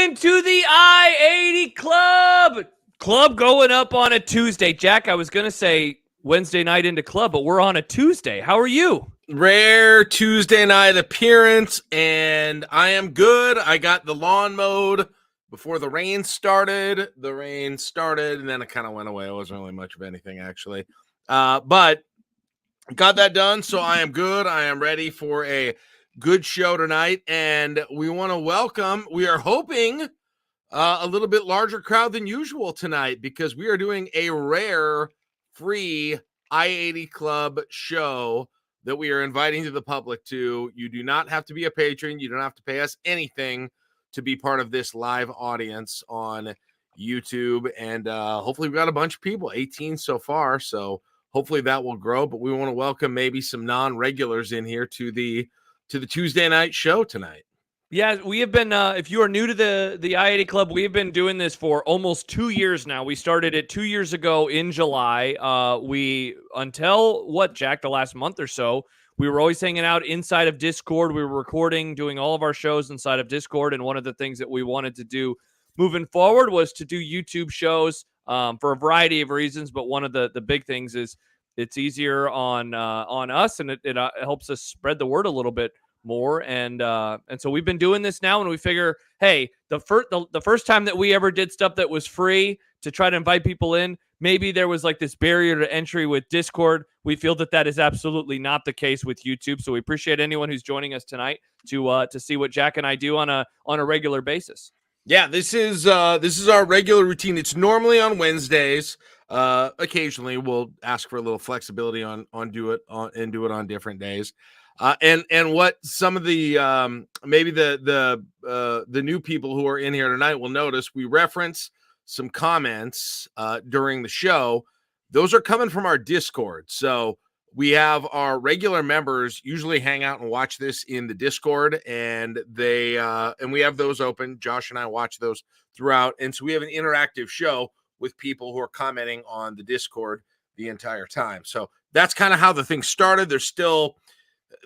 into the I-80 Club. Club going up on a Tuesday. Jack, I was going to say Wednesday night into club, but we're on a Tuesday. How are you? Rare Tuesday night appearance, and I am good. I got the lawn mowed before the rain started. The rain started, and then it kind of went away. It wasn't really much of anything, actually. But got that done, so I am good. I am ready for a good show tonight, and we want to welcome, we are hoping a little bit larger crowd than usual tonight because we are doing a rare free I-80 Club show that we are inviting to the public to. You do not have to be a patron. You don't have to pay us anything to be part of this live audience on YouTube. And hopefully we've got a bunch of people, 18 so far. So hopefully that will grow. But we want to welcome maybe some non-regulars in here to the Tuesday night show tonight. Yeah, we have been, if you are new to the I-80 Club, we have been doing this for almost 2 years now. We started it 2 years ago in July. Until Jack, the last month or so, we were always hanging out inside of Discord. We were recording, doing all of our shows inside of Discord. And one of the things that we wanted to do moving forward was to do YouTube shows for a variety of reasons. But one of the big things is it's easier on us, and it helps us spread the word a little bit more, and so we've been doing this now, and we figure, hey, the first time that we ever did stuff that was free to try to invite people in, maybe there was like this barrier to entry with Discord. We feel that is absolutely not the case with YouTube, so we appreciate anyone who's joining us tonight to see what Jack and I do on a regular basis. Yeah, this is our regular routine. It's normally on Wednesdays. Occasionally we'll ask for a little flexibility on do it on different days. And what some of the maybe the new people who are in here tonight will notice, we reference some comments during the show. Those are coming from our Discord. So we have our regular members usually hang out and watch this in the Discord, and they and we have those open. Josh and I watch those throughout, and so we have an interactive show with people who are commenting on the Discord the entire time. So that's kind of how the thing started. There's still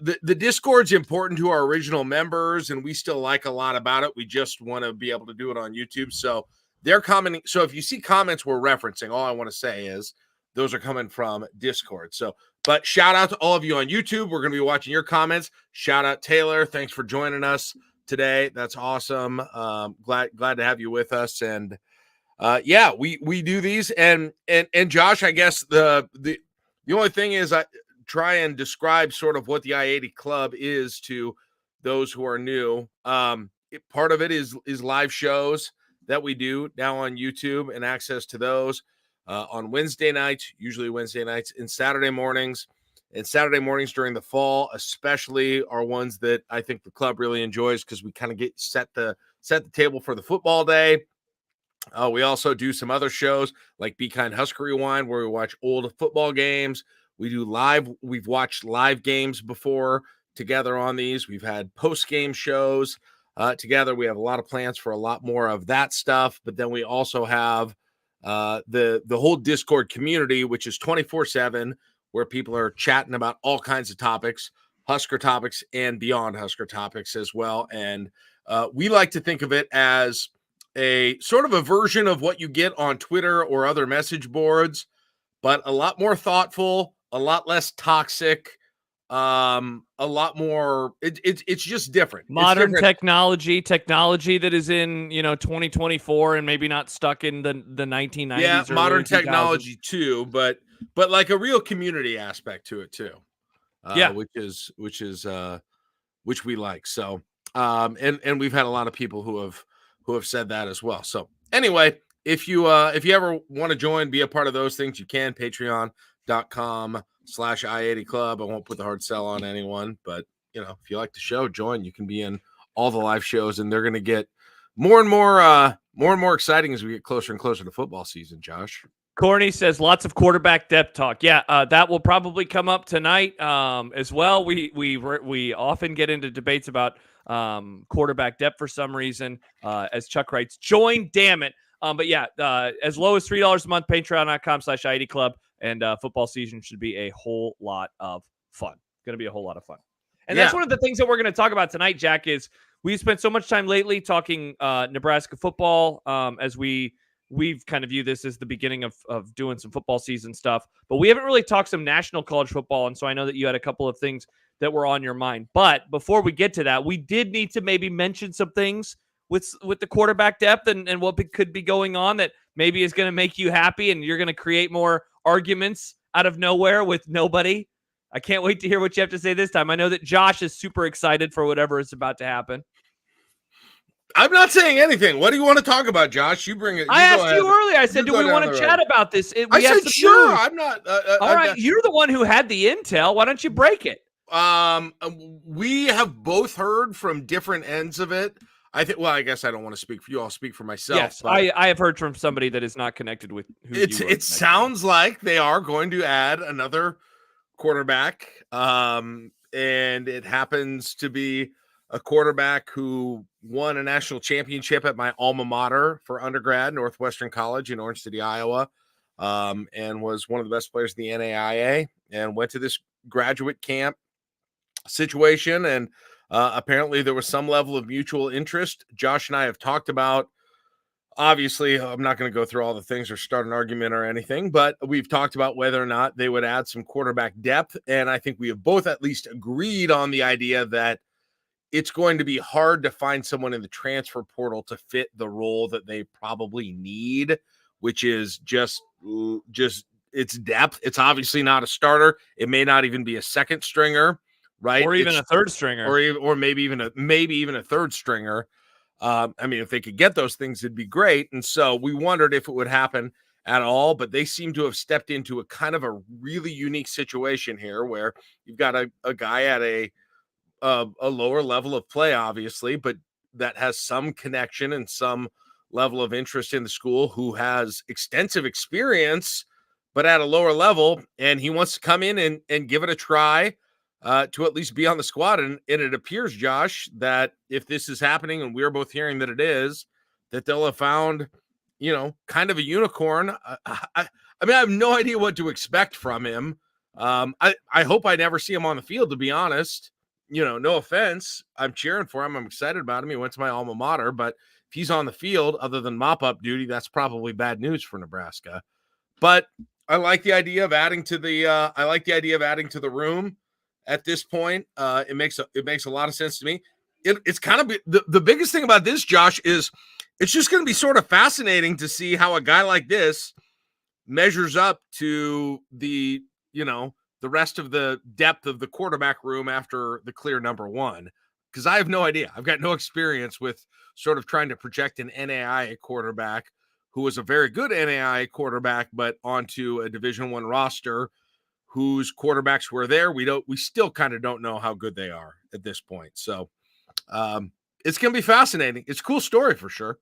the Discord's important to our original members, and we still like a lot about it. We just want to be able to do it on YouTube. So they're commenting. So if you see comments we're referencing, all I want to say is those are coming from Discord. So, but shout out to all of you on YouTube. We're going to be watching your comments. Shout out Taylor. Thanks for joining us today. That's awesome. Glad to have you with us. And yeah, we do these. And Josh, I guess the only thing is I try and describe sort of what the I-80 Club is to those who are new. Part of it is live shows that we do now on YouTube, and access to those on Wednesday nights, usually Wednesday nights, and Saturday mornings. And Saturday mornings during the fall, especially, are ones that I think the club really enjoys because we kind of get set the table for the football day. We also do some other shows like Be Kind Husker Rewind, where we watch old football games. We do live. We've watched live games before together on these. We've had post-game shows together. We have a lot of plans for a lot more of that stuff. But then we also have the whole Discord community, which is 24/7, where people are chatting about all kinds of topics, Husker topics and beyond Husker topics as well. And we like to think of it as a sort of a version of what you get on Twitter or other message boards, but a lot more thoughtful, a lot less toxic, a lot more. It's just different. Modern technology that is in 2024 and maybe not stuck in the 1990s. Yeah, or modern 2000s. technology too, but like a real community aspect to it too. Yeah, which we like. So and we've had a lot of people who have said that as well. So anyway, if you ever want to join, be a part of those things, you can. Patreon.com/I-80 Club. I won't put the hard sell on anyone, but if you like the show, join. You can be in all the live shows, and they're going to get more and more exciting as we get closer and closer to football season. Josh Corny says lots of quarterback depth talk. Yeah, that will probably come up tonight as well. We often get into debates about quarterback depth for some reason. As Chuck writes, join, damn it. But yeah, as low as $3 a month, patreon.com/I-80 Club, and football season should be a whole lot of fun. Going to be a whole lot of fun. And that's one of the things that we're going to talk about tonight, Jack, is we've spent so much time lately talking Nebraska football as we've kind of viewed this as the beginning of doing some football season stuff, but we haven't really talked some national college football. And so I know that you had a couple of things that were on your mind. But before we get to that, we did need to maybe mention some things with the quarterback depth and what could be going on that maybe is going to make you happy and you're going to create more arguments out of nowhere with nobody. I can't wait to hear what you have to say this time. I know that Josh is super excited for whatever is about to happen. I'm not saying anything. What do you want to talk about, Josh? You bring it. I asked you earlier. I said, do we want to chat about this? I said, sure. I'm not. All right. You're the one who had the intel. Why don't you break it? We have both heard from different ends of it. I think. Well, I guess I don't want to speak for you. I'll speak for myself. Yes, I have heard from somebody that is not connected with who it sounds like they are going to add another quarterback. And it happens to be a quarterback who won a national championship at my alma mater for undergrad, Northwestern College in Orange City, Iowa, and was one of the best players in the NAIA, and went to this graduate camp situation. And apparently there was some level of mutual interest. Josh and I have talked about, obviously, I'm not going to go through all the things or start an argument or anything, but we've talked about whether or not they would add some quarterback depth. And I think we have both at least agreed on the idea that it's going to be hard to find someone in the transfer portal to fit the role that they probably need, which is just its depth. It's obviously not a starter. It may not even be a second stringer, right? Or even a third stringer, or maybe even a third stringer. I mean, if they could get those things, it'd be great. And so we wondered if it would happen at all, but they seem to have stepped into a kind of a really unique situation here where you've got a guy at a lower level of play, obviously, but that has some connection and some level of interest in the school, who has extensive experience, but at a lower level. And he wants to come in and give it a try to at least be on the squad. And it appears, Josh, that if this is happening, and we're both hearing that it is, that they'll have found, kind of a unicorn. I mean, I have no idea what to expect from him. I hope I never see him on the field, to be honest. No offense. I'm cheering for him. I'm excited about him. He went to my alma mater, but if he's on the field other than mop-up duty, that's probably bad news for Nebraska. But I like the idea of adding to the room at this point. It makes a lot of sense to me. It's kind of the biggest thing about this, Josh, is it's just going to be sort of fascinating to see how a guy like this measures up to the rest of the depth of the quarterback room after the clear number one, because I have no idea. I've got no experience with sort of trying to project an NAIA quarterback who was a very good NAIA quarterback, but onto a Division I roster whose quarterbacks were there. We still kind of don't know how good they are at this point. So it's going to be fascinating. It's a cool story for sure.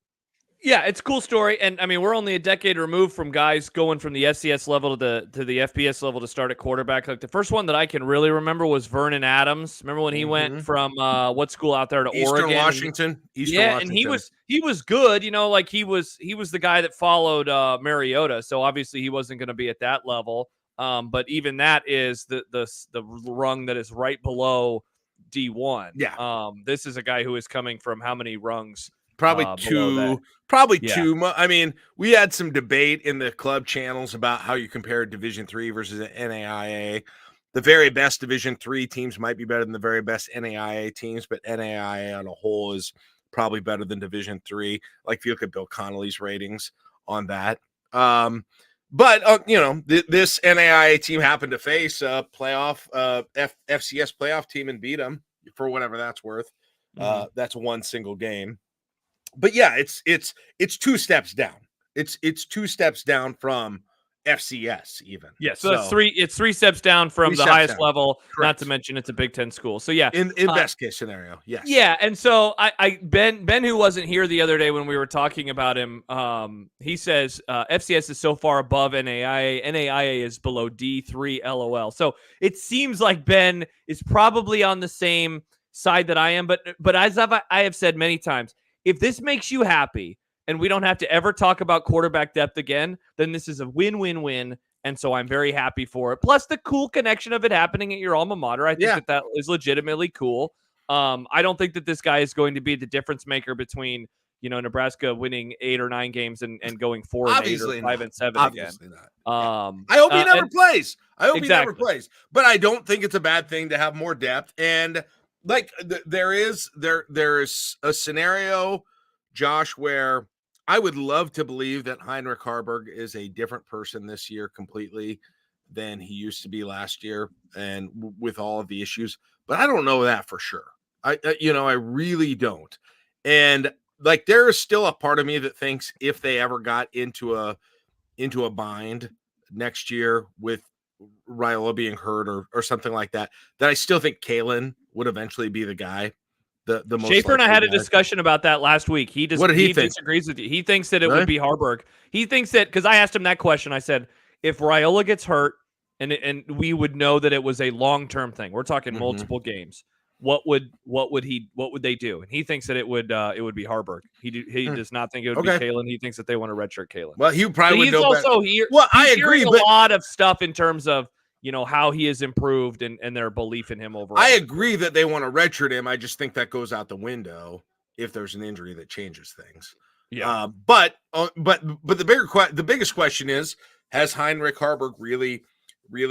Yeah, it's a cool story. And I mean, we're only a decade removed from guys going from the FCS level to the FBS level to start at quarterback. Like the first one that I can really remember was Vernon Adams. Remember when he went from what school out there to Eastern Oregon? Washington. And he was good, like he was the guy that followed Mariota. So obviously he wasn't going to be at that level. But even that is the rung that is right below D1. Yeah. This is a guy who is coming from how many rungs? Probably two. I mean, we had some debate in the club channels about how you compare Division III versus NAIA. The very best Division III teams might be better than the very best NAIA teams, but NAIA on a whole is probably better than Division III. Like if you look at Bill Connolly's ratings on that. But this NAIA team happened to face a FCS playoff team and beat them for whatever that's worth. That's one single game. But yeah, it's two steps down. It's two steps down from FCS even. Yeah, so it's three steps down from the highest level. Correct. Not to mention it's a Big Ten school. So yeah, in best case scenario, yes. Yeah, and so Ben who wasn't here the other day when we were talking about him, he says FCS is so far above NAIA. NAIA is below D3. LOL. So it seems like Ben is probably on the same side that I am. But as I have said many times, if this makes you happy and we don't have to ever talk about quarterback depth again, then this is a win-win-win. And so I'm very happy for it. Plus the cool connection of it happening at your alma mater. I think that is legitimately cool. I don't think that this guy is going to be the difference maker between, Nebraska winning 8 or 9 games and going 4-8 or Obviously 5-7 not. again. Obviously not. Yeah. I hope he And never plays. I hope he never exactly. plays. But I don't think it's a bad thing to have more depth. And like there is a scenario, Josh, where I would love to believe that Heinrich Harburg is a different person this year completely than he used to be last year, and with all of the issues. But I don't know that for sure. I really don't. And like there is still a part of me that thinks if they ever got into a bind next year with Raiola being hurt or something like that, that I still think Kalen would eventually be the guy, the most Schaefer and I likely had a guy. discussion about that last week. What did he think? Disagrees with you. He thinks that it Really? would be Harburg. He thinks that, because I asked him that question. I said, if Raiola gets hurt and we would know that it was a long-term thing, we're talking Mhm. multiple games, what would they do? And he thinks that it would be Harburg. He does not think it would be Okay. Kalen. He thinks that they want to redshirt Kalen. Well, he probably But would he's know better. also Well, I he's agree, hearing a but lot of stuff in terms of how he has improved and their belief in him overall. I agree that they want to redshirt him. I just think that goes out the window if there's an injury that changes things. Yeah. But the biggest question is, has Heinrich Harburg really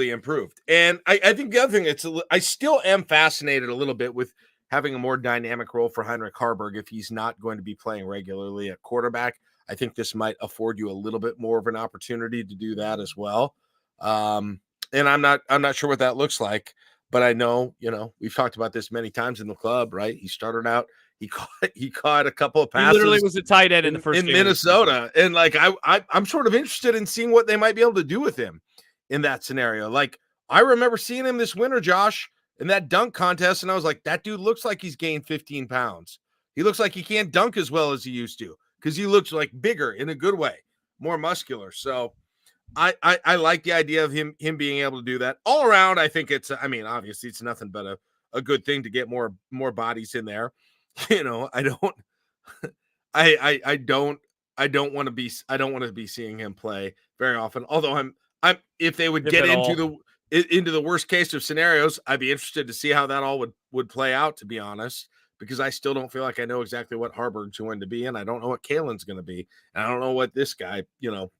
improved? And I think the other thing, I still am fascinated a little bit with having a more dynamic role for Heinrich Harburg if he's not going to be playing regularly at quarterback. I think this might afford you a little bit more of an opportunity to do that as well. And I'm not sure what that looks like, but I know, we've talked about this many times in the club, right? He started out, he caught a couple of passes. He literally was a tight end in the first in game Minnesota. And like, I'm sort of interested in seeing what they might be able to do with him in that scenario. Like, I remember seeing him this winter, Josh, in that dunk contest. And I was like, that dude looks like he's gained 15 pounds. He looks like he can't dunk as well as he used to, because he looks like bigger in a good way, more muscular. So I like the idea of him being able to do that all around. I think obviously it's nothing but a good thing to get more bodies in there. I don't want to be seeing him play very often. Although I'm if they would get into the worst case of scenarios, I'd be interested to see how that all would play out, to be honest, because I still don't feel like I know exactly what Harburg's going to be, and I don't know what Kalen's going to be, and I don't know what this guy,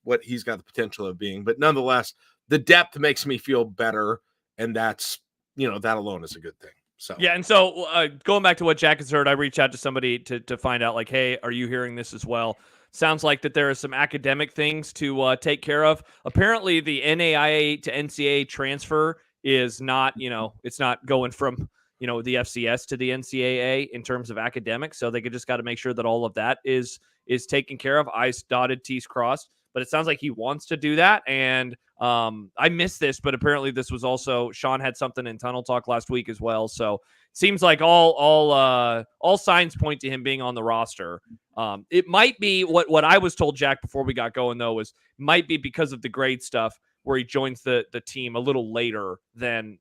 what he's got the potential of being. But nonetheless, the depth makes me feel better, and that's, that alone is a good thing. So yeah, and so going back to what Jack has heard, I reached out to somebody to find out, like, hey, are you hearing this as well? Sounds like that there are some academic things to take care of. Apparently, the NAIA to NCAA transfer is not, it's not going from the FCS to the NCAA in terms of academics. So they just got to make sure that all of that is taken care of. I's dotted, T's crossed. But it sounds like he wants to do that. And I missed this, but apparently this was also, Sean had something in Tunnel Talk last week as well. So it seems like all signs point to him being on the roster. It might be what I was told, Jack, before we got going, though, was might be because of the grade stuff where he joins the team a little later than,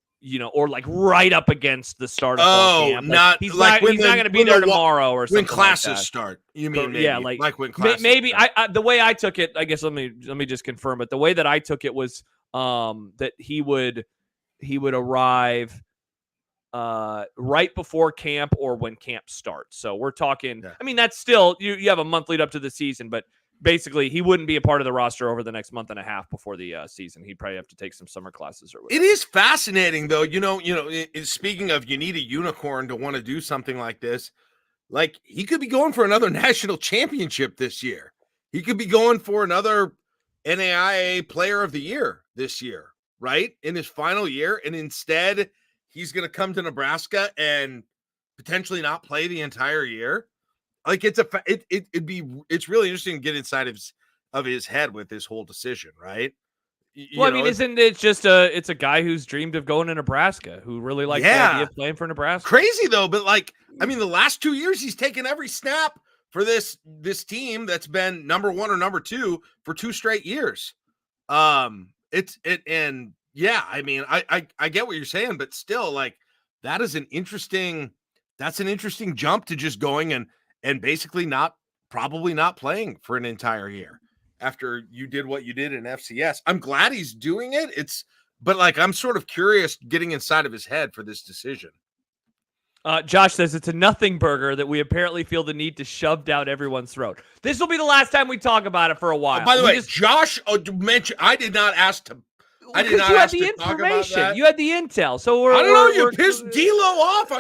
or like right up against the start of fall camp. Like, he's not going to be there tomorrow or something. When classes like that. start, you mean? Maybe. Yeah, like when classes maybe start. I the way I took it, I guess let me just confirm it. The way that I took it was that he would arrive right before camp or when camp starts. So we're talking. Yeah. I mean, that's still you have a month lead up to the season, but basically he wouldn't be a part of the roster over the next month and a half before the season. He'd probably have to take some summer classes or whatever. It is fascinating, though. Speaking of, you need a unicorn to want to do something like this. Like, he could be going for another national championship this year. He could be going for another NAIA Player of the Year this year, right? In his final year, and instead he's going to come to Nebraska and potentially not play the entire year. Like, it's really interesting to get inside of his head with this whole decision, right? Well, I mean, isn't it just it's a guy who's dreamed of going to Nebraska, who really likes the idea of playing for Nebraska? Crazy though, but like, I mean, the last 2 years he's taken every snap for this team that's been number 1 or number 2 for 2 straight years. And yeah, I mean, I get what you're saying, but still, like, that's an interesting jump to just going and basically probably not playing for an entire year after you did what you did in FCS. I'm glad he's doing it. But like, I'm sort of curious getting inside of his head for this decision. Josh says it's a nothing burger that we apparently feel the need to shove down everyone's throat. This will be the last time we talk about it for a while. Oh, by the way, Josh mentioned I did not ask to. I did not you had ask the to talk about information. that. You had the intel. So I don't know. You pissed D'Lo off.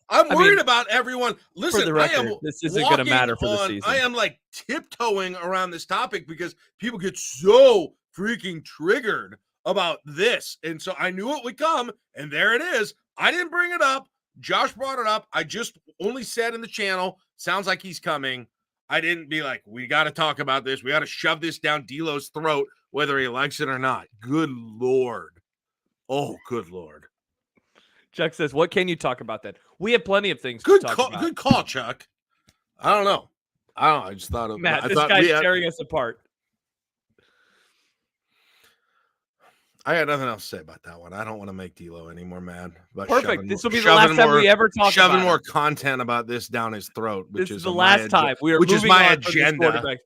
I'm worried about everyone. Listen, for the record, I am. This isn't going to matter for the season. I am like tiptoeing around this topic because people get so freaking triggered about this, and so I knew it would come, and there it is. I didn't bring it up. Josh brought it up. I just only said in the channel, sounds like he's coming. I didn't be like, we got to talk about this. We got to shove this down D'Lo's throat, whether he likes it or not. Good Lord. Oh, good Lord. Chuck says, what can you talk about then? We have plenty of things to talk about. Good call, Chuck. I don't know. I just thought of Matt, this guy's tearing us apart. I got nothing else to say about that one. I don't want to make D'Lo any more mad. But perfect. This will be the last time we ever talk about shoving more content about this down his throat, which is the last time. Which is my agenda.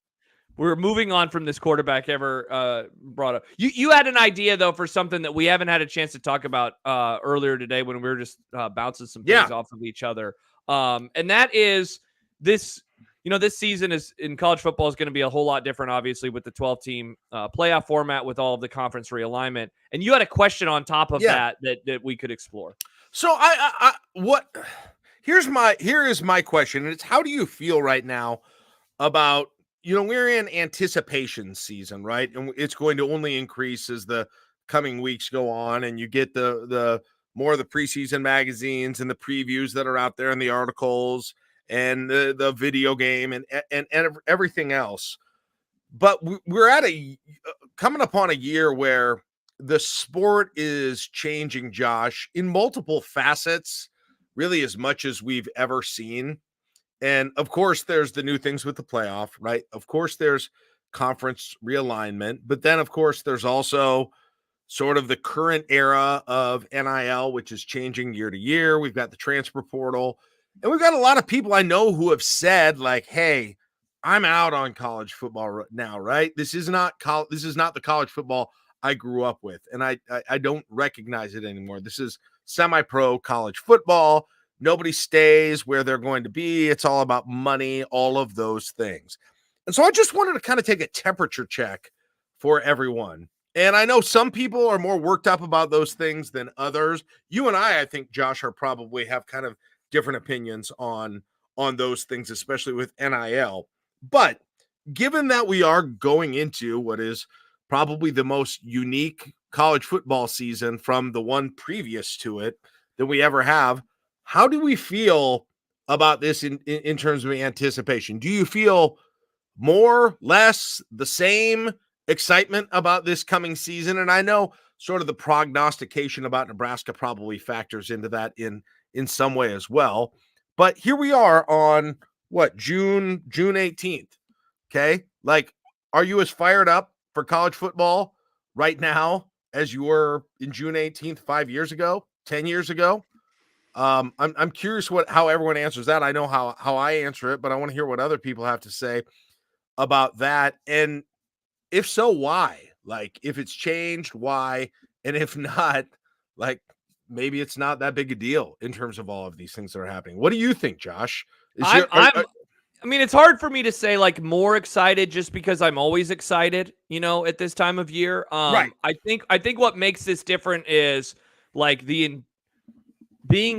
We're moving on from this quarterback ever brought up. You had an idea, though, for something that we haven't had a chance to talk about earlier today when we were just bouncing some things off of each other. And that is this. This season is in college football is going to be a whole lot different, obviously, with the 12-team playoff format, with all of the conference realignment. And you had a question on top of that we could explore. So here is my question, and it's how do you feel right now about, we're in anticipation season, right? And it's going to only increase as the coming weeks go on, and you get the more of the preseason magazines and the previews that are out there and the articles and the video game and everything else. But we're coming upon a year where the sport is changing, Josh, in multiple facets, really as much as we've ever seen. And of course, there's the new things with the playoff, right? Of course, there's conference realignment, but then of course, there's also sort of the current era of NIL, which is changing year to year. We've got the transfer portal. And we've got a lot of people I know who have said, like, hey, I'm out on college football now, right? This is not the college football I grew up with, and I don't recognize it anymore. This is semi-pro college football. Nobody stays where they're going to be. It's all about money, all of those things. And so I just wanted to kind of take a temperature check for everyone. And I know some people are more worked up about those things than others. You and I think, Josh, probably have kind of different opinions on those things, especially with NIL. But given that we are going into what is probably the most unique college football season from the one previous to it that we ever have, how do we feel about this in terms of anticipation? Do you feel more, less, the same excitement about this coming season? And I know sort of the prognostication about Nebraska probably factors into that in some way as well. But here we are on June 18th. Okay. Like, are you as fired up for college football right now as you were in June 18th, 5 years ago, 10 years ago? I'm curious how everyone answers that. I know how I answer it, but I want to hear what other people have to say about that. And if so, why? Like, if it's changed, why? And if not, like, maybe it's not that big a deal in terms of all of these things that are happening. What do you think, Josh? I mean, it's hard for me to say like more excited just because I'm always excited, at this time of year. Right. I think what makes this different is like being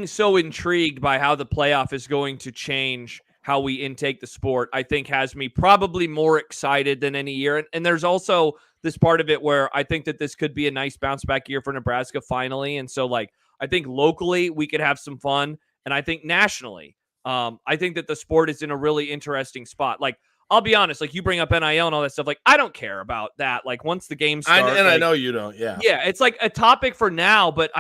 so intrigued by how the playoff is going to change how we intake the sport, I think has me probably more excited than any year. And there's also this part of it where I think that this could be a nice bounce back year for Nebraska finally. And so like, I think locally we could have some fun. And I think nationally, I think that the sport is in a really interesting spot. Like, I'll be honest, like you bring up NIL and all that stuff. Like, I don't care about that. Like once the games start, I know you don't. Yeah. Yeah. It's like a topic for now, but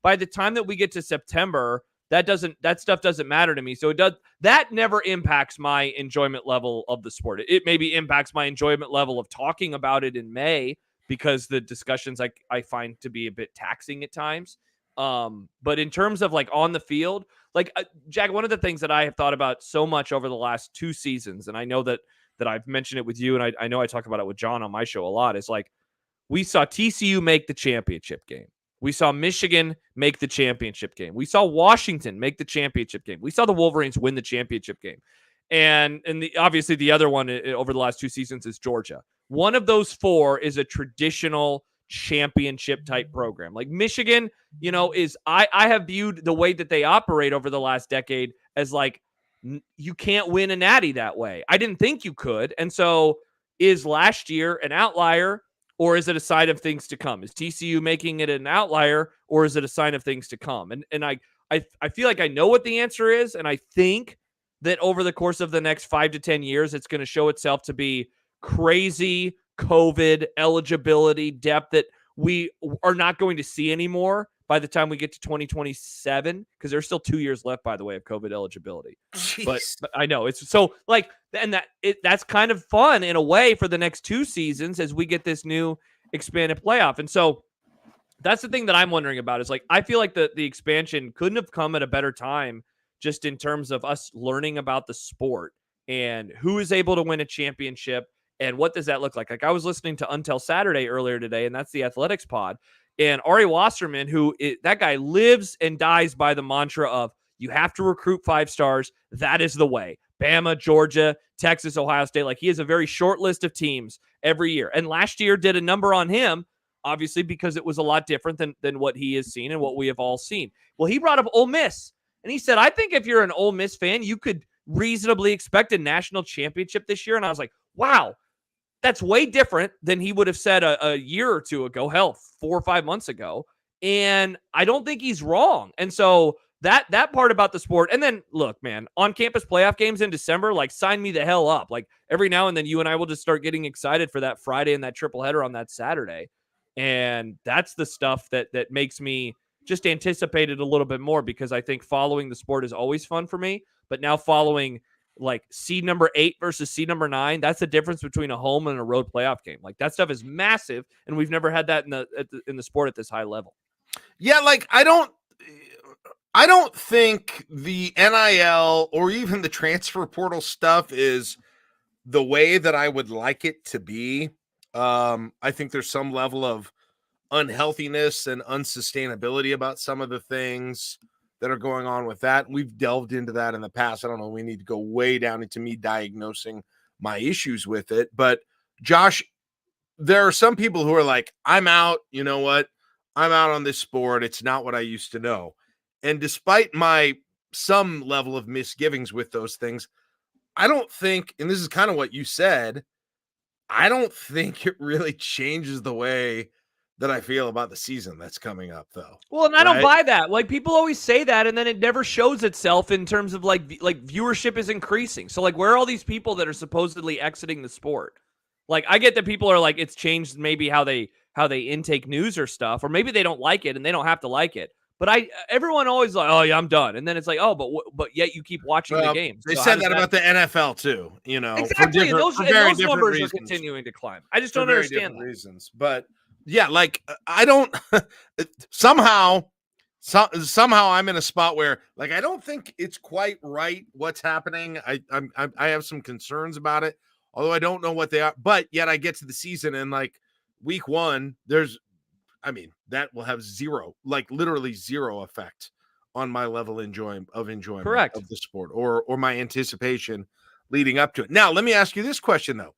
by the time that we get to September, that stuff doesn't matter to me. So that never impacts my enjoyment level of the sport. It maybe impacts my enjoyment level of talking about it in May because the discussions I find to be a bit taxing at times. But in terms of like on the field, like Jack, one of the things that I have thought about so much over the last 2 seasons, and I know that I've mentioned it with you, and I know I talk about it with John on my show a lot, is like we saw TCU make the championship game. We saw Michigan make the championship game. We saw Washington make the championship game. We saw the Wolverines win the championship game. And obviously the other one over the last 2 seasons is Georgia. One of those 4 is a traditional championship type program. Like Michigan, is I have viewed the way that they operate over the last decade as like you can't win a natty that way. I didn't think you could. And so is last year an outlier, or is it a sign of things to come? Is TCU making it an outlier, or is it a sign of things to come? And I feel like I know what the answer is, and I think that over the course of the next 5 to 10 years, it's going to show itself to be crazy COVID eligibility depth that we are not going to see anymore by the time we get to 2027, because there's still 2 years left, by the way, of COVID eligibility. But I know it's so like, and that's kind of fun in a way for the next 2 seasons as we get this new expanded playoff. And so that's the thing that I'm wondering about is like, I feel like the expansion couldn't have come at a better time, just in terms of us learning about the sport and who is able to win a championship and what does that look like. Like I was listening to Until Saturday earlier today, and that's the athletics pod. And Ari Wasserman, that guy lives and dies by the mantra of you have to recruit 5 stars. That is the way. Bama, Georgia, Texas, Ohio State. Like he has a very short list of teams every year. And last year did a number on him, obviously, because it was a lot different than what he has seen and what we have all seen. Well, he brought up Ole Miss. And he said, I think if you're an Ole Miss fan, you could reasonably expect a national championship this year. And I was like, wow, that's way different than he would have said a year or 2 ago, hell, 4 or 5 months ago. And I don't think he's wrong. And so that part about the sport. And then look, man, on campus playoff games in December, like sign me the hell up. Like every now and then you and I will just start getting excited for that Friday and that triple header on that Saturday. And that's the stuff that makes me just anticipate it a little bit more, because I think following the sport is always fun for me. But now following like seed number 8 versus seed number 9, that's the difference between a home and a road playoff game. Like that stuff is massive, and we've never had that in the sport at this high level. Yeah, like I don't think the NIL or even the transfer portal stuff is the way that I would like it to be. I think there's some level of unhealthiness and unsustainability about some of the things that are going on with that. We've delved into that in the past. I don't know. We need to go way down into me diagnosing my issues with it. But Josh, there are some people who are like, I'm out. You know what? I'm out on this sport. It's not what I used to know. And despite my some level of misgivings with those things, I don't think, and this is kind of what you said, I don't think it really changes the way that I feel about the season that's coming up, though. Well, and I don't buy that. Like people always say that, and then it never shows itself in terms of like viewership is increasing. So like, where are all these people that are supposedly exiting the sport? Like, I get that people are like, it's changed maybe how they intake news or stuff, or maybe they don't like it and they don't have to like it. But everyone always like, oh yeah, I'm done, and then it's like, oh, but yet you keep watching the games. They said that about the NFL too, you know, exactly. And those numbers reasons. are continuing to climb. I just don't understand that. Reasons, but yeah, like I don't somehow I'm in a spot where like I don't think it's quite right what's happening. I have some concerns about it, although I don't know what they are. But yet I get to the season and like week 1, that will have literally zero effect on my level of enjoyment Correct. of the sport or my anticipation leading up to it. Now, let me ask you this question though.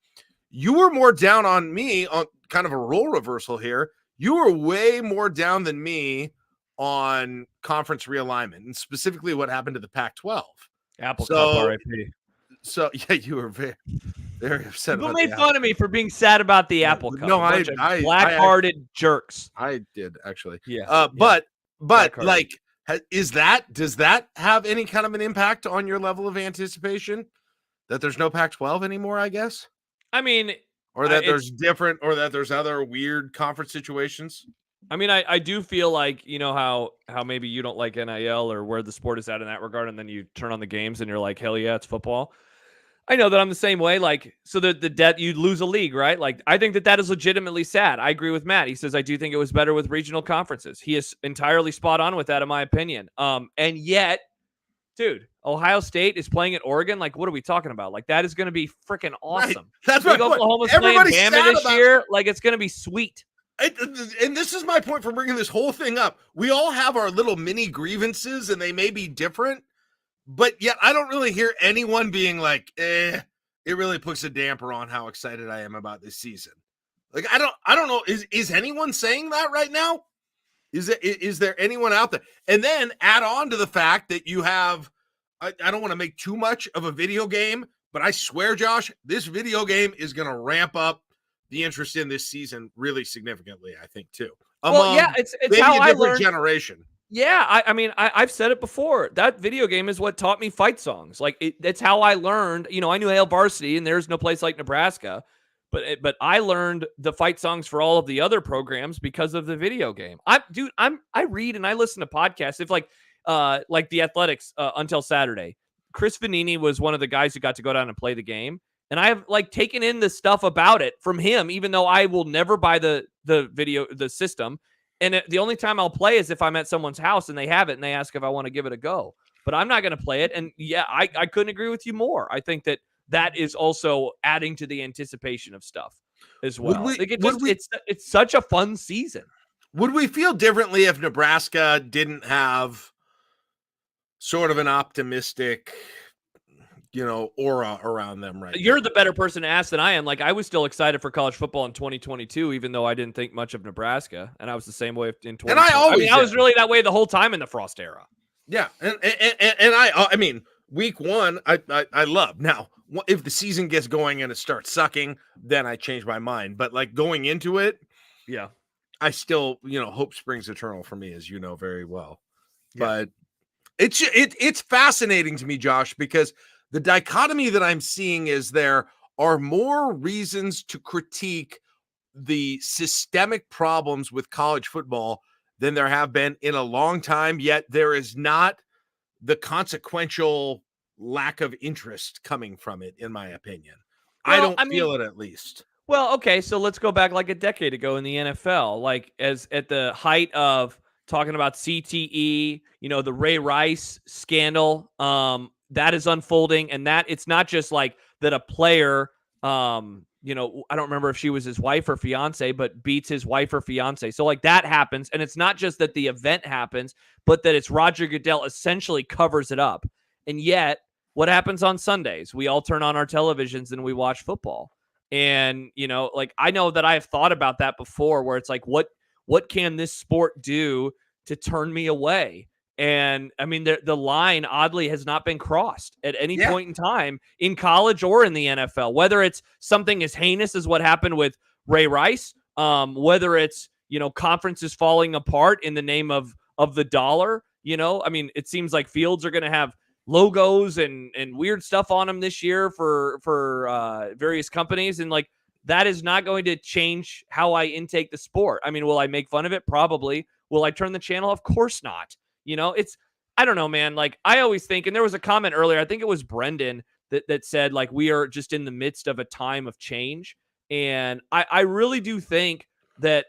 You were more down on me on kind of a role reversal here. You were way more down than me on conference realignment, and specifically what happened to the Pac-12. Apple Cup, RIP. So yeah, you were very, very upset. People made fun of me for being sad about the Apple Cup. No, I black-hearted jerks. I did actually. Yeah. But like, does that have any kind of an impact on your level of anticipation that there's no Pac-12 anymore? I guess. I mean, or that there's other weird conference situations. I mean, I do feel like, you know, how maybe you don't like NIL or where the sport is at in that regard, and then you turn on the games and you're like, hell yeah, it's football. I know that I'm the same way. Like, so the debt, you lose a league, right? Like, I think that is legitimately sad. I agree with Matt. He says, I do think it was better with regional conferences. He is entirely spot on with that, in my opinion. And yet, dude, Ohio State is playing at Oregon. Like, what are we talking about? Like, that is going to be freaking awesome. Right. That's what Oklahoma's playing Bama this year. Like, it's going to be sweet. And this is my point for bringing this whole thing up. We all have our little mini grievances, and they may be different, but yet I don't really hear anyone being like, it really puts a damper on how excited I am about this season. Like, I don't know. Is anyone saying that right now? Is there anyone out there? And then add on to the fact that you have, I don't want to make too much of a video game, but I swear, Josh, this video game is going to ramp up the interest in this season really significantly, I think, too. Well, yeah, it's maybe how a I different learned. generation. Yeah, I mean, I've said it before. That video game is what taught me fight songs. Like, that's how I learned. You know, I knew Hail Varsity, and there's no place like Nebraska. But I learned the fight songs for all of the other programs because of the video game. I read and I listen to podcasts. If like the Athletics until Saturday, Chris Vanini was one of the guys who got to go down and play the game, and I have like taken in the stuff about it from him, even though I will never buy the system. And the only time I'll play is if I'm at someone's house and they have it and they ask if I want to give it a go. But I'm not going to play it. And yeah, I couldn't agree with you more. I think that is also adding to the anticipation of stuff as well. It's such a fun season. Would we feel differently if Nebraska didn't have sort of an optimistic, aura around them right You're now? the better person to ask than I am. Like, I was still excited for college football in 2022, even though I didn't think much of Nebraska. And I was the same way in 2020. And I was really that way the whole time in the Frost era. Yeah. And I mean, week one, I love. Now, if the season gets going and it starts sucking, then I change my mind. But like going into it, yeah, I still, hope springs eternal for me, as you know very well. Yeah. But it's fascinating to me, Josh, because the dichotomy that I'm seeing is there are more reasons to critique the systemic problems with college football than there have been in a long time, yet there is not the consequential lack of interest coming from it, in my opinion. Well, I don't feel it, at least. Well, okay, so let's go back like a decade ago in the NFL, like as at the height of talking about CTE, the Ray Rice scandal, that is unfolding, and that it's not just like that a player, I don't remember if she was his wife or fiance, but beats his wife or fiance. So like that happens, and it's not just that the event happens, but that it's Roger Goodell essentially covers it up. And yet, what happens on Sundays? We all turn on our televisions and we watch football. And, like I know that I have thought about that before, where it's like, what can this sport do to turn me away? And I mean, the line oddly has not been crossed at any point in time in college or in the NFL, whether it's something as heinous as what happened with Ray Rice, whether it's, conferences falling apart in the name of the dollar, I mean, it seems like fields are going to have logos and weird stuff on them this year for various companies. And like, that is not going to change how I intake the sport. I mean, will I make fun of it? Probably. Will I turn the channel? Of course not. I don't know, man. Like I always think, and there was a comment earlier, I think it was Brendan that said like, we are just in the midst of a time of change. And I really do think that,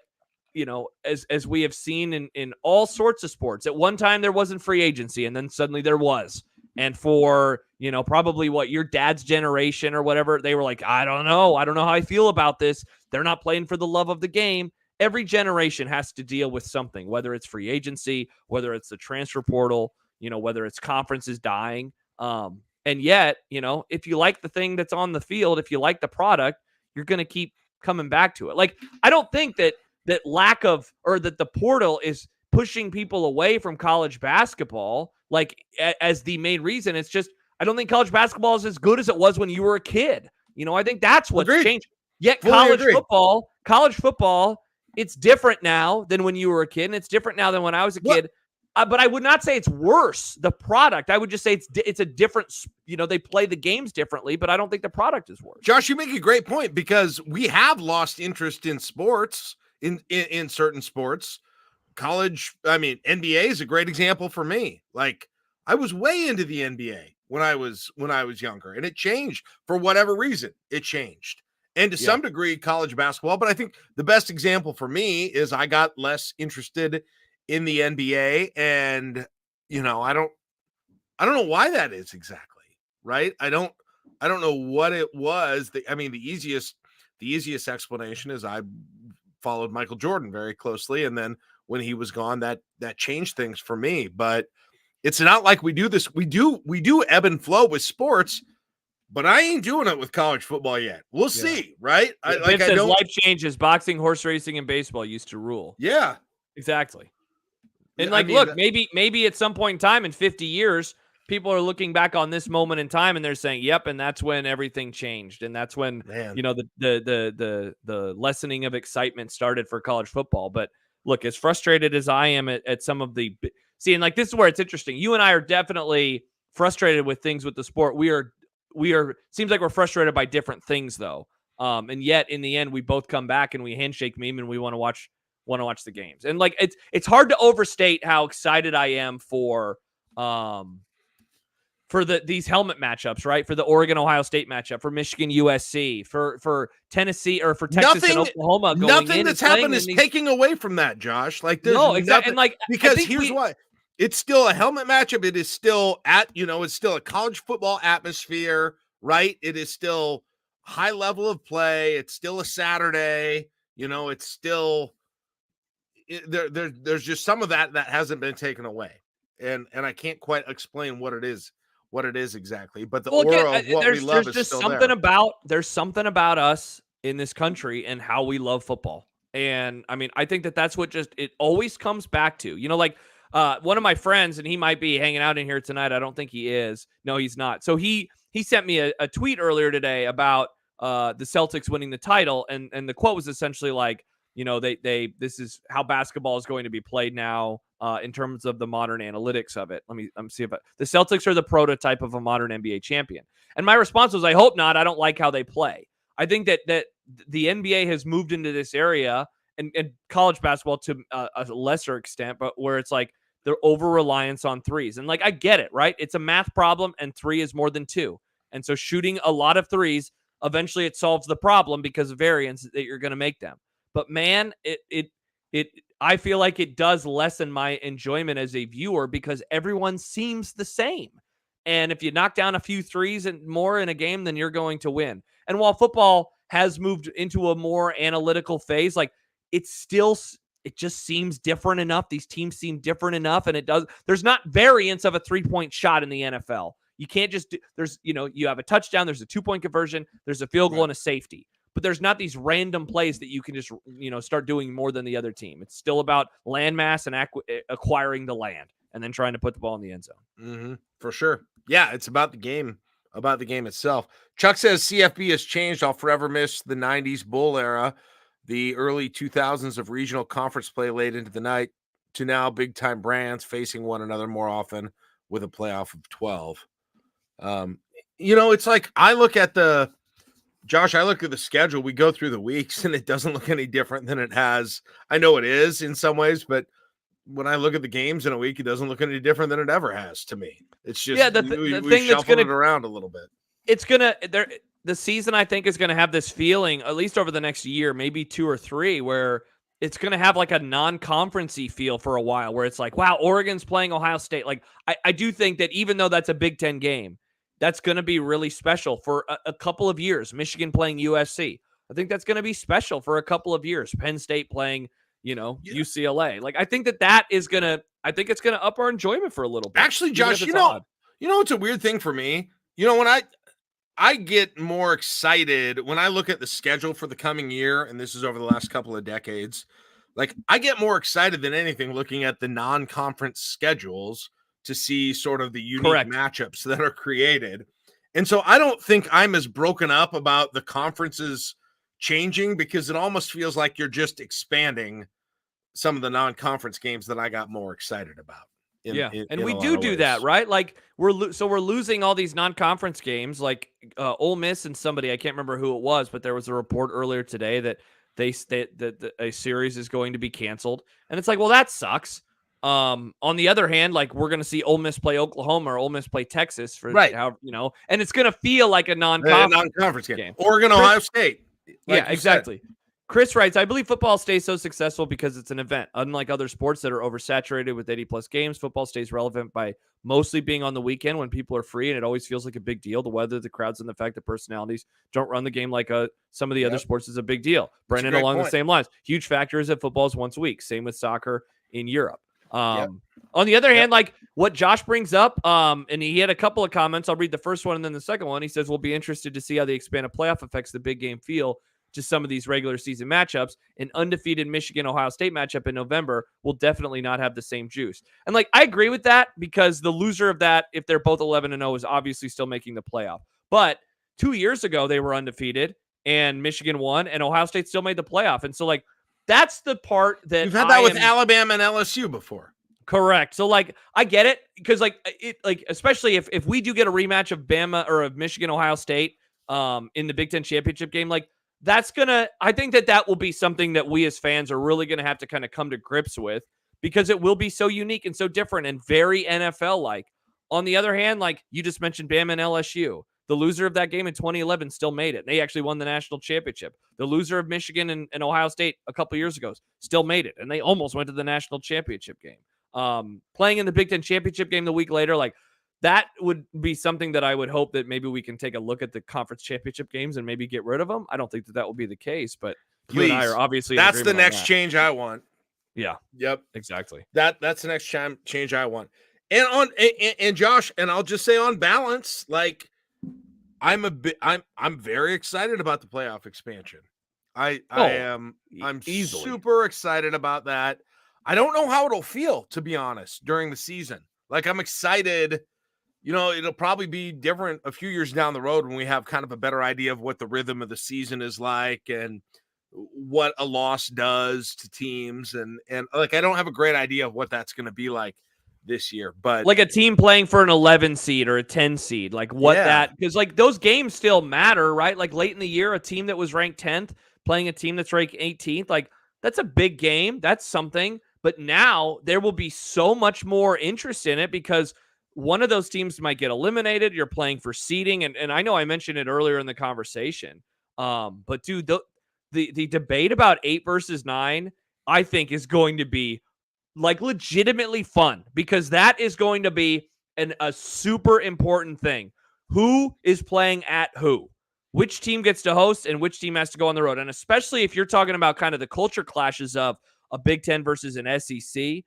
as we have seen in all sorts of sports, at one time there wasn't free agency and then suddenly there was. And for, probably what your dad's generation or whatever, they were like, I don't know how I feel about this. They're not playing for the love of the game. Every generation has to deal with something, whether it's free agency, whether it's the transfer portal, whether it's conferences dying. And yet, if you like the thing that's on the field, if you like the product, you're going to keep coming back to it. Like, I don't think that lack of, or that the portal is pushing people away from college basketball, like as the main reason. It's just, I don't think college basketball is as good as it was when you were a kid. I think that's what's changed. Yet college football, it's different now than when you were a kid, and it's different now than when I was a kid. But I would not say it's worse, the product. I would just say it's a different, they play the games differently, but I don't think the product is worse. Josh, you make a great point, because we have lost interest in sports, in certain sports. College, I mean, NBA is a great example for me. Like, I was way into the NBA when I was younger, and it changed for whatever reason. It changed. And to some degree, college basketball. But I think the best example for me is I got less interested in the NBA, and I don't know why that is exactly, right? I don't know what it was. The easiest explanation is I followed Michael Jordan very closely, and then when he was gone, that changed things for me. But it's not like we do this. We do ebb and flow with sports, but I ain't doing it with college football yet. We'll see, right? I don't. Life changes. Boxing, horse racing, and baseball used to rule. Yeah, exactly. And Yeah, I like, mean, look, maybe at some point in time in 50 years, people are looking back on this moment in time and they're saying, "Yep," and that's when everything changed, and that's when man. the lessening of excitement started for college football. But look, as frustrated as I am at some of the and like this is where it's interesting. You and I are definitely frustrated with things with the sport. We are seems like we're frustrated by different things though. And yet in the end, we both come back and we handshake meme and we want to watch the games. And like it's hard to overstate how excited I am for these helmet matchups, right? For the Oregon Ohio State matchup, for Michigan USC, for Tennessee or for Texas and Oklahoma going nothing in that's happened is taking away from that, Josh. Like there's no, exactly. And like because here's why. It's still a helmet matchup. It is still it's still a college football atmosphere, right? It is still high level of play. It's still a Saturday. It's still there's just some of that hasn't been taken away. And I can't quite explain what it is exactly, but the aura of what we love is still there. There's something about us in this country and how we love football. And I mean, I think that's what it always comes back to, like one of my friends, and he might be hanging out in here tonight. I don't think he is. No, he's not. So he sent me a tweet earlier today about the Celtics winning the title. And the quote was essentially like, this is how basketball is going to be played now in terms of the modern analytics of it. Let me see if the Celtics are the prototype of a modern NBA champion. And my response was, I hope not. I don't like how they play. I think that the NBA has moved into this area and college basketball to a lesser extent, but where it's like they're over-reliance on threes. And like, I get it, right? It's a math problem and 3 is more than 2. And so shooting a lot of threes, eventually it solves the problem because of variance that you're going to make them. But man, I feel like it does lessen my enjoyment as a viewer because everyone seems the same. And if you knock down a few threes and more in a game, then you're going to win. And while football has moved into a more analytical phase, like it just seems different enough. These teams seem different enough. And there's not variance of a 3-point shot in the NFL. You can't just, you have a touchdown, there's a 2-point conversion, there's a field goal and a safety. But there's not these random plays that you can just, start doing more than the other team. It's still about landmass and acquiring the land and then trying to put the ball in the end zone. Mm-hmm, for sure. Yeah, it's about the game itself. Chuck says CFB has changed. I'll forever miss the 90s Bull era, the early 2000s of regional conference play late into the night, to now big-time brands facing one another more often with a playoff of 12. It's like I look at the schedule. We go through the weeks, and it doesn't look any different than it has. I know it is in some ways, but when I look at the games in a week, it doesn't look any different than it ever has to me. It's just the thing that's going to around a little bit. It's the season I think is going to have this feeling, at least over the next year, maybe 2 or 3, where it's going to have like a non-conference-y feel for a while, where it's like, wow, Oregon's playing Ohio State. Like I do think that even though that's a Big Ten game, that's going to be really special for a couple of years. Michigan playing USC. I think that's going to be special for a couple of years. Penn State playing, UCLA. Like, I think that is going to, I think it's going to up our enjoyment for a little bit. Actually, Josh, it's a weird thing for me. When I get more excited when I look at the schedule for the coming year, and this is over the last couple of decades, like I get more excited than anything looking at the non-conference schedules to see sort of the unique matchups that are created. And so I don't think I'm as broken up about the conferences changing because it almost feels like you're just expanding some of the non-conference games that I got more excited about. And we do that, right? Like we're losing all these non-conference games like Ole Miss and somebody, I can't remember who it was, but there was a report earlier today that that a series is going to be canceled. And it's like, well, that sucks. On the other hand, like we're going to see Ole Miss play Oklahoma or Ole Miss play Texas for and it's going to feel like a non-conference game. Oregon, Ohio State. Like exactly. Chris writes, I believe football stays so successful because it's an event. Unlike other sports that are oversaturated with 80-plus games, football stays relevant by mostly being on the weekend when people are free, and it always feels like a big deal. The weather, the crowds, and the fact that personalities don't run the game like some of the other sports is a big deal. Brendan, along the same lines. Huge factor is that football is once a week. Same with soccer in Europe. On the other hand, like what Josh brings up, and he had a couple of comments. I'll read the first one and then the second one. He says, we'll be interested to see how the expanded playoff affects the big game feel to some of these regular season matchups. An undefeated Michigan-Ohio State matchup in November will definitely not have the same juice. And like, I agree with that because the loser of that, if they're both 11-0, is obviously still making the playoff. But 2 years ago, they were undefeated and Michigan won and Ohio State still made the playoff. And so like, that's the part that you've had that with Alabama and LSU before. Correct. So like, I get it because especially if we do get a rematch of Bama or of Michigan, Ohio State in the Big Ten championship game, like, I think that will be something that we as fans are really going to have to kind of come to grips with because it will be so unique and so different and very NFL-like. On the other hand, like you just mentioned Bama and LSU, the loser of that game in 2011 still made it. They actually won the national championship. The loser of Michigan and Ohio State a couple years ago still made it, and they almost went to the national championship game. Playing in the Big Ten championship game the week later, like, that would be something that I would hope that maybe we can take a look at the conference championship games and maybe get rid of them. I don't think that will be the case, but please, you and I are obviously that's the next change I want. Yeah. Yep. Exactly. That's the next change I want. And Josh, and I'll just say on balance, like I'm very excited about the playoff expansion. I'm easily super excited about that. I don't know how it'll feel, to be honest, during the season. Like, I'm excited. You know, it'll probably be different a few years down the road when we have kind of a better idea of what the rhythm of the season is like and what a loss does to teams. And like, I don't have a great idea of what that's going to be like this year, but like a team playing for an 11 seed or a 10 seed, like what that, because like those games still matter, right? Like late in the year, a team that was ranked 10th playing a team that's ranked 18th, like that's a big game. That's something. But now there will be so much more interest in it because one of those teams might get eliminated. You're playing for seeding. And I know I mentioned it earlier in the conversation. But dude, the debate about 8 versus 9, I think is going to be like legitimately fun because that is going to be a super important thing. Who is playing at who? Which team gets to host and which team has to go on the road? And especially if you're talking about kind of the culture clashes of a Big Ten versus an SEC.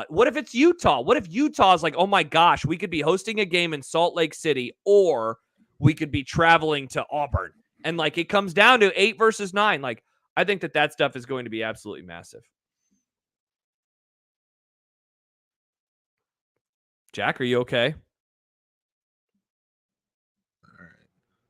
What if it's Utah? What if Utah is like, oh my gosh, we could be hosting a game in Salt Lake City or we could be traveling to Auburn. And like, it comes down to 8 versus 9. Like, I think that stuff is going to be absolutely massive. Jack, are you okay? All right.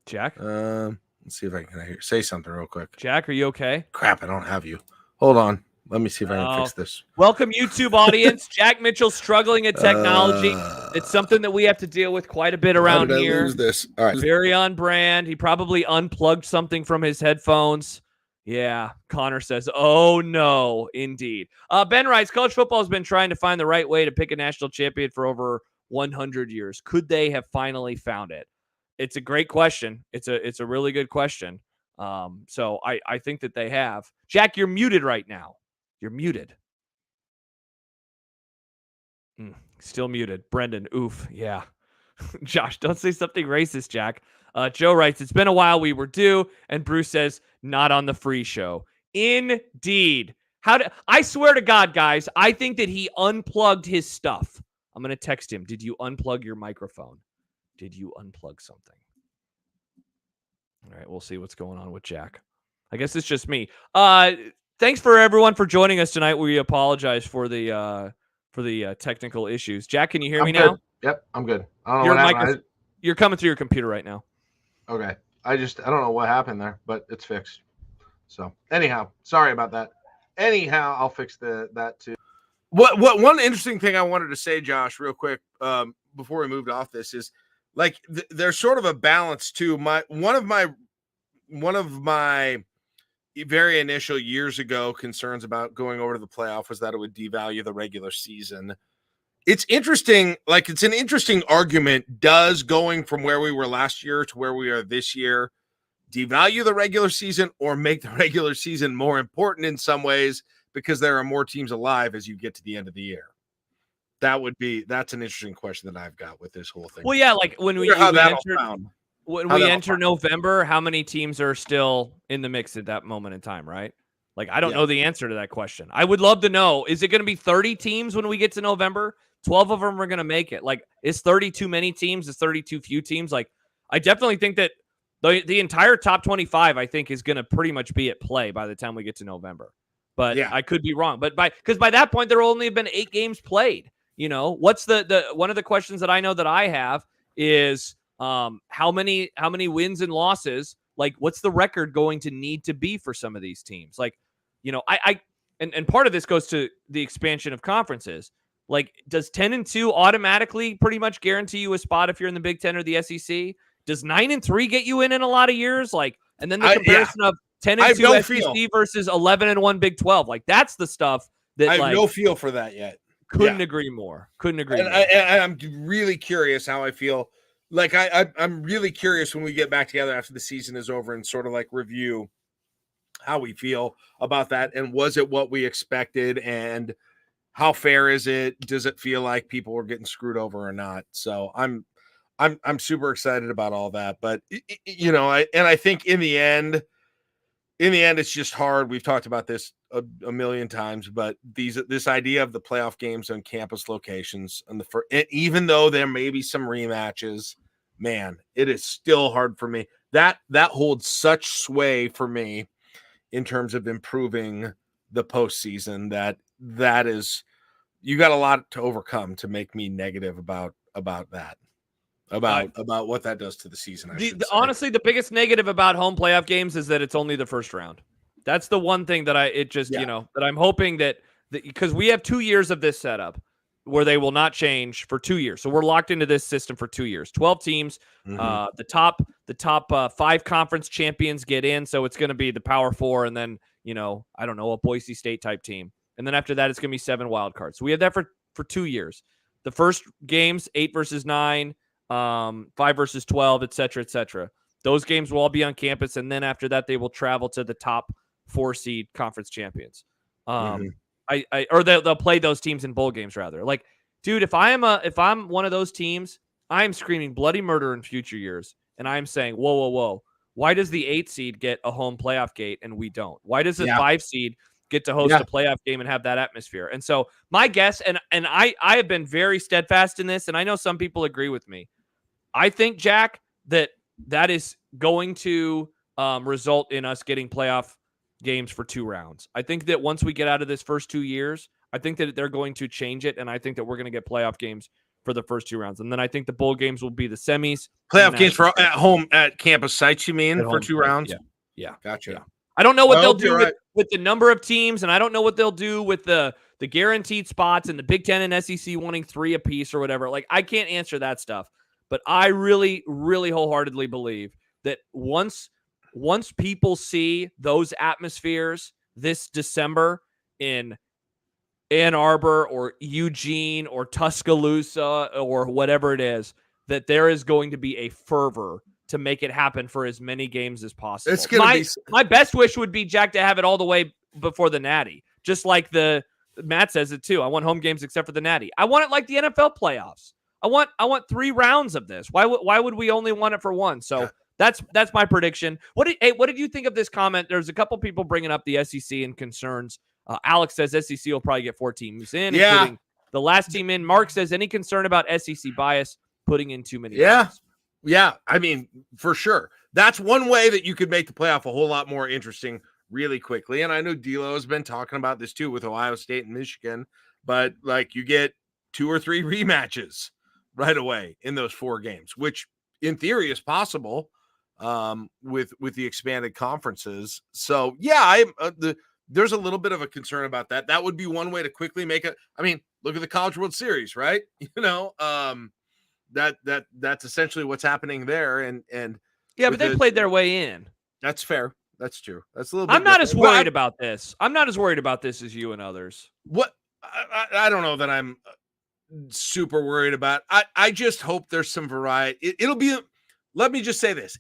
Jack? Let's see if I can say something real quick. Jack, are you okay? Crap, I don't have you. Hold on. Let me see if I can fix this. Welcome, YouTube audience. Jack Mitchell struggling at technology. It's something that we have to deal with quite a bit around here. How did I lose this? All right. Very on brand. He probably unplugged something from his headphones. Yeah, Connor says, oh no, indeed. Ben writes, college football has been trying to find the right way to pick a national champion for over 100 years. Could they have finally found it? It's a great question. It's a really good question. So I think that they have. Jack, you're muted right now. You're muted. Still muted. Brendan, oof. Yeah. Josh, don't say something racist, Jack. Joe writes, it's been a while, we were due. And Bruce says, not on the free show. Indeed. I swear to God, guys, I think that he unplugged his stuff. I'm going to text him. Did you unplug your microphone? Did you unplug something? All right, we'll see what's going on with Jack. I guess it's just me. Thanks for everyone for joining us tonight. We apologize for the technical issues. Jack, can you hear me good now? Yep, I'm good. I don't know what happened. You're coming through your computer right now. Okay. I don't know what happened there, but it's fixed. So anyhow, sorry about that. Anyhow, I'll fix that too. What one interesting thing I wanted to say, Josh, real quick, before we moved off this is like there's sort of a balance too. One of my very initial years ago concerns about going over to the playoff was that it would devalue the regular season. It's interesting. Like, it's an interesting argument. Does going from where we were last year to where we are this year devalue the regular season or make the regular season more important in some ways because there are more teams alive as you get to the end of the year? That's an interesting question that I've got with this whole thing. Well, yeah, like when we enter November, how many teams are still in the mix at that moment in time, right? Like, I don't know the answer to that question. I would love to know, is it going to be 30 teams when we get to November? 12 of them are going to make it. Like, is 30 too many teams? Is 30 too few teams? Like, I definitely think that the entire top 25, I think, is going to pretty much be at play by the time we get to November. But I could be wrong. But because by that point, there will only have been 8 games played. You know, what's the one of the questions that I know that I have is how many wins and losses, like what's the record going to need to be for some of these teams? Like, you know, and part of this goes to the expansion of conferences. Like, does 10-2 automatically pretty much guarantee you a spot if you're in the Big Ten or the SEC? Does 9-3 get you in a lot of years? Like, and then the comparison of 10-2 SEC versus 11-1 Big 12. Like, that's the stuff that I have no feel for that yet. Couldn't agree more. Couldn't agree more. I'm really curious how I feel. Like, I'm really curious when we get back together after the season is over and sort of like review how we feel about that. And was it what we expected? And how fair is it? Does it feel like people were getting screwed over or not? So I'm super excited about all that. But, you know, I think in the end, it's just hard. We've talked about this a million times, but this idea of the playoff games on campus locations and even though there may be some rematches, man, it is still hard for me. That holds such sway for me in terms of improving the postseason. That is, you got a lot to overcome to make me negative about that. About what that does to the season. Honestly, the biggest negative about home playoff games is that it's only the first round. That's the one thing that that I'm hoping that because we have 2 years of this setup where they will not change for 2 years. So we're locked into this system for 2 years. 12 teams. Mm-hmm. The top 5 conference champions get in. So it's going to be the Power 4 and then, you know, I don't know, a Boise State type team. And then after that, it's going to be 7 wild cards. So we have that for 2 years. The first games, 8 versus 9. 5 versus 12, et cetera. Those games will all be on campus, and then after that, they will travel to the top 4 seed conference champions. Or they'll play those teams in bowl games rather. Like, dude, if I'm one of those teams, I'm screaming bloody murder in future years, and I'm saying, whoa, why does the 8 seed get a home playoff gate and we don't? Why does the 5 seed get to host a playoff game and have that atmosphere? And so my guess, and I have been very steadfast in this, and I know some people agree with me. I think, Jack, that is going to result in us getting playoff games for 2 rounds. I think that once we get out of this first 2 years, I think that they're going to change it, and I think that we're going to get playoff games for the first 2 rounds. And then I think the bowl games will be the semis. Playoff games for at home at campus sites, you mean, for 2 rounds? Yeah. Gotcha. Yeah. I don't know what they'll do with the number of teams, and I don't know what they'll do with the guaranteed spots and the Big Ten and SEC wanting 3 apiece or whatever. Like, I can't answer that stuff. But I really, really wholeheartedly believe that once people see those atmospheres this December in Ann Arbor or Eugene or Tuscaloosa or whatever it is, that there is going to be a fervor to make it happen for as many games as possible. It's gonna my best wish would be, Jack, to have it all the way before the Natty. Just like Matt says it too. I want home games except for the Natty. I want it like the NFL playoffs. I want 3 rounds of this. Why would we only want it for 1? So that's my prediction. What did you think of this comment? There's a couple people bringing up the SEC and concerns. Alex says SEC will probably get 4 teams in, including the last team in. Mark says any concern about SEC bias putting in too many games? Yeah. I mean, for sure. That's one way that you could make the playoff a whole lot more interesting really quickly. And I know D'Lo has been talking about this too with Ohio State and Michigan, but like you get 2 or 3 rematches right away in those 4 games, which in theory is possible with the expanded conferences. So there's a little bit of a concern about that. That would be one way to quickly make it. I mean, look at the College World Series, right? You know, that's essentially what's happening there. And but they played their way in. That's fair. That's true. That's a little bit. I'm not as worried about this. I'm not as worried about this as you and others. What I don't know that I'm super worried about. I just hope there's some variety. It'll be. Let me just say this: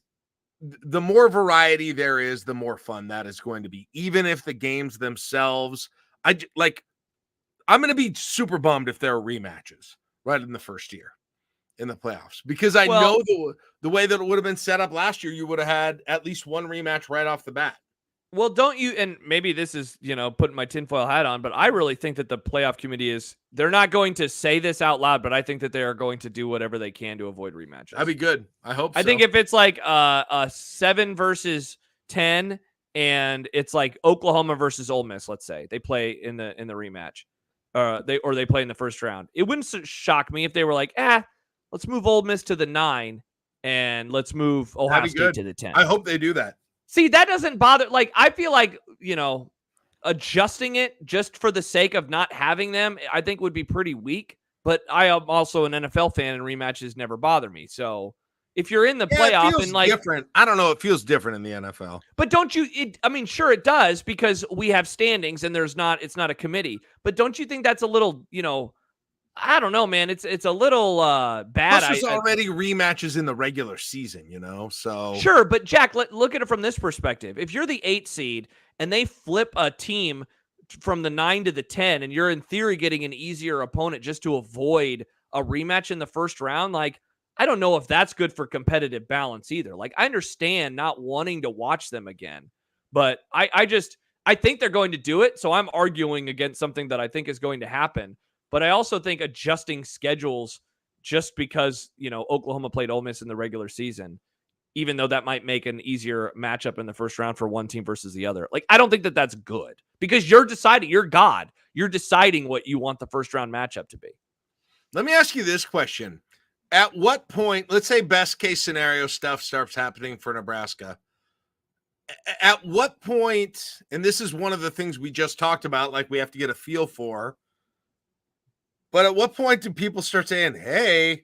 the more variety there is, the more fun that is going to be. Even if the games themselves, I'm going to be super bummed if there are rematches right in the first year in the playoffs, because I know the way that it would have been set up last year, you would have had at least one rematch right off the bat. Well, don't you, and maybe this is, putting my tinfoil hat on, but I really think that the playoff committee they're not going to say this out loud, but I think that they are going to do whatever they can to avoid rematches. That'd be good. I hope so. I think if it's like a 7 versus 10 and it's like Oklahoma versus Ole Miss, let's say they play in the rematch, they play in the first round. It wouldn't shock me if they were like, let's move Ole Miss to the 9 and let's move Ohio State to the 10. I hope they do that. See, that doesn't bother. Like, I feel like, adjusting it just for the sake of not having them, I think would be pretty weak. But I am also an NFL fan, and rematches never bother me. So if you're in the playoff it feels and like different, I don't know, it feels different in the NFL. But don't you? Sure it does, because we have standings and it's not a committee. But don't you think that's a little, I don't know, man. It's a little bad. Plus, there's already rematches in the regular season, so. Sure, but Jack, look at it from this perspective. If you're the 8 seed and they flip a team from the 9 to the 10, and you're in theory getting an easier opponent just to avoid a rematch in the first round, like, I don't know if that's good for competitive balance either. Like, I understand not wanting to watch them again, but I think they're going to do it. So I'm arguing against something that I think is going to happen. But I also think adjusting schedules just because, Oklahoma played Ole Miss in the regular season, even though that might make an easier matchup in the first round for one team versus the other. Like, I don't think that that's good, because you're deciding, you're God. You're deciding what you want the first round matchup to be. Let me ask you this question. At what point, let's say best case scenario stuff starts happening for Nebraska. At what point, and this is one of the things we just talked about, like we have to get a feel for, but at what point do people start saying, hey,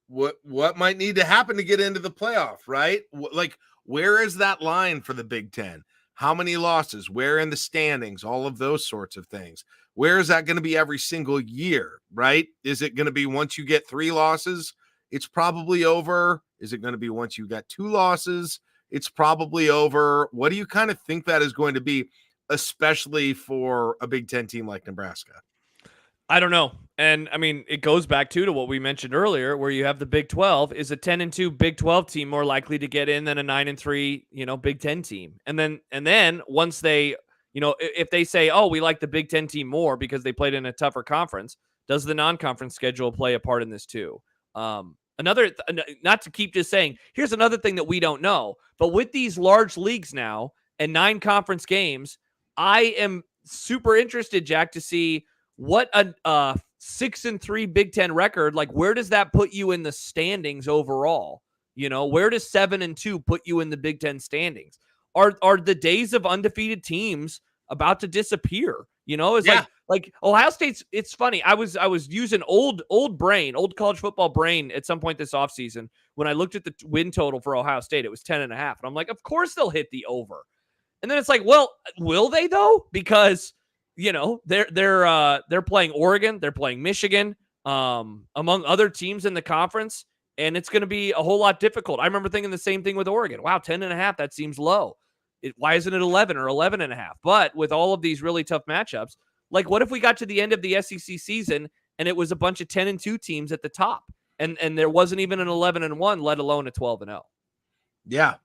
what might need to happen to get into the playoff, right? Like, where is that line for the Big Ten? How many losses? Where in the standings? All of those sorts of things. Where is that going to be every single year, right? Is it going to be once you get 3 losses, it's probably over? Is it going to be once you got 2 losses, it's probably over? What do you kind of think that is going to be, especially for a Big Ten team like Nebraska? I don't know. And it goes back to what we mentioned earlier, where you have the Big 12. Is a 10-2 Big 12 team more likely to get in than a 9-3, Big 10 team? And then once they, if they say, oh, we like the Big 10 team more because they played in a tougher conference, does the non-conference schedule play a part in this too? Not to keep just saying, here's another thing that we don't know, but with these large leagues now and 9 conference games, I am super interested, Jack, to see what a 6-3 Big Ten record, like, where does that put you in the standings overall? Where does 7-2 put you in the Big Ten standings? Are the days of undefeated teams about to disappear? Like Ohio State's. It's funny. I was using old college football brain at some point this offseason when I looked at the win total for Ohio State. It was 10.5, and I'm like, of course they'll hit the over. And then it's like, well, will they though? Because they're playing Oregon, they're playing Michigan, among other teams in the conference, and it's going to be a whole lot difficult. I remember thinking the same thing with Oregon. Wow, 10.5, that seems low. Why isn't it 11 or 11.5? But with all of these really tough matchups, like, what if we got to the end of the SEC season and it was a bunch of 10-2 teams at the top, and there wasn't even an 11-1, let alone a 12-0? Yeah.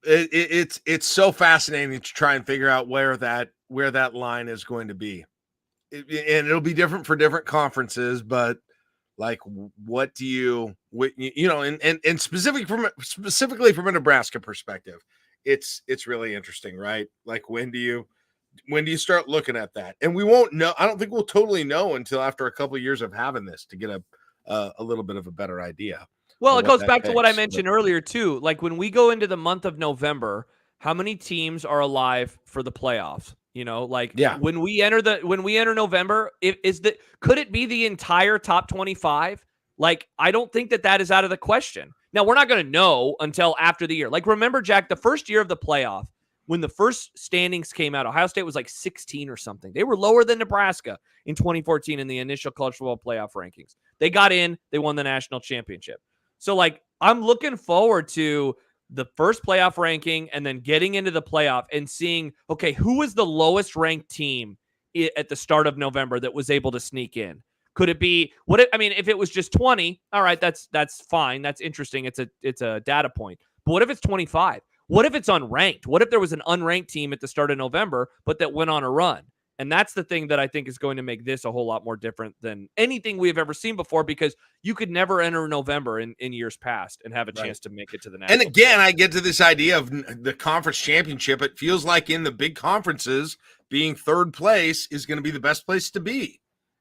It's so fascinating to try and figure out where that line is going to be, and it'll be different for different conferences. But like, what do you and specifically from a Nebraska perspective, it's really interesting, right? Like, when do you start looking at that? And we won't know. I don't think we'll totally know until after a couple of years of having this to get a little bit of a better idea. Well, it goes back to what I mentioned earlier too. Like, when we go into the month of November, how many teams are alive for the playoffs? When we enter November, could it be the entire top 25? Like, I don't think that is out of the question. Now, we're not going to know until after the year. Like, remember, Jack, the first year of the playoff, when the first standings came out, Ohio State was like 16 or something. They were lower than Nebraska in 2014 in the initial college football playoff rankings. They got in, they won the national championship. So, like, I'm looking forward to the first playoff ranking and then getting into the playoff and seeing, okay, who was the lowest ranked team at the start of November that was able to sneak in? Could it be I mean, if it was just 20, all right, that's fine. That's interesting. It's a data point. But what if it's 25? What if it's unranked? What if there was an unranked team at the start of November, but that went on a run? And that's the thing that I think is going to make this a whole lot more different than anything we've ever seen before, because you could never enter November in years past and have a chance to make it to the national. And again, I get to this idea of the conference championship. It feels like in the big conferences, being third place is going to be the best place to be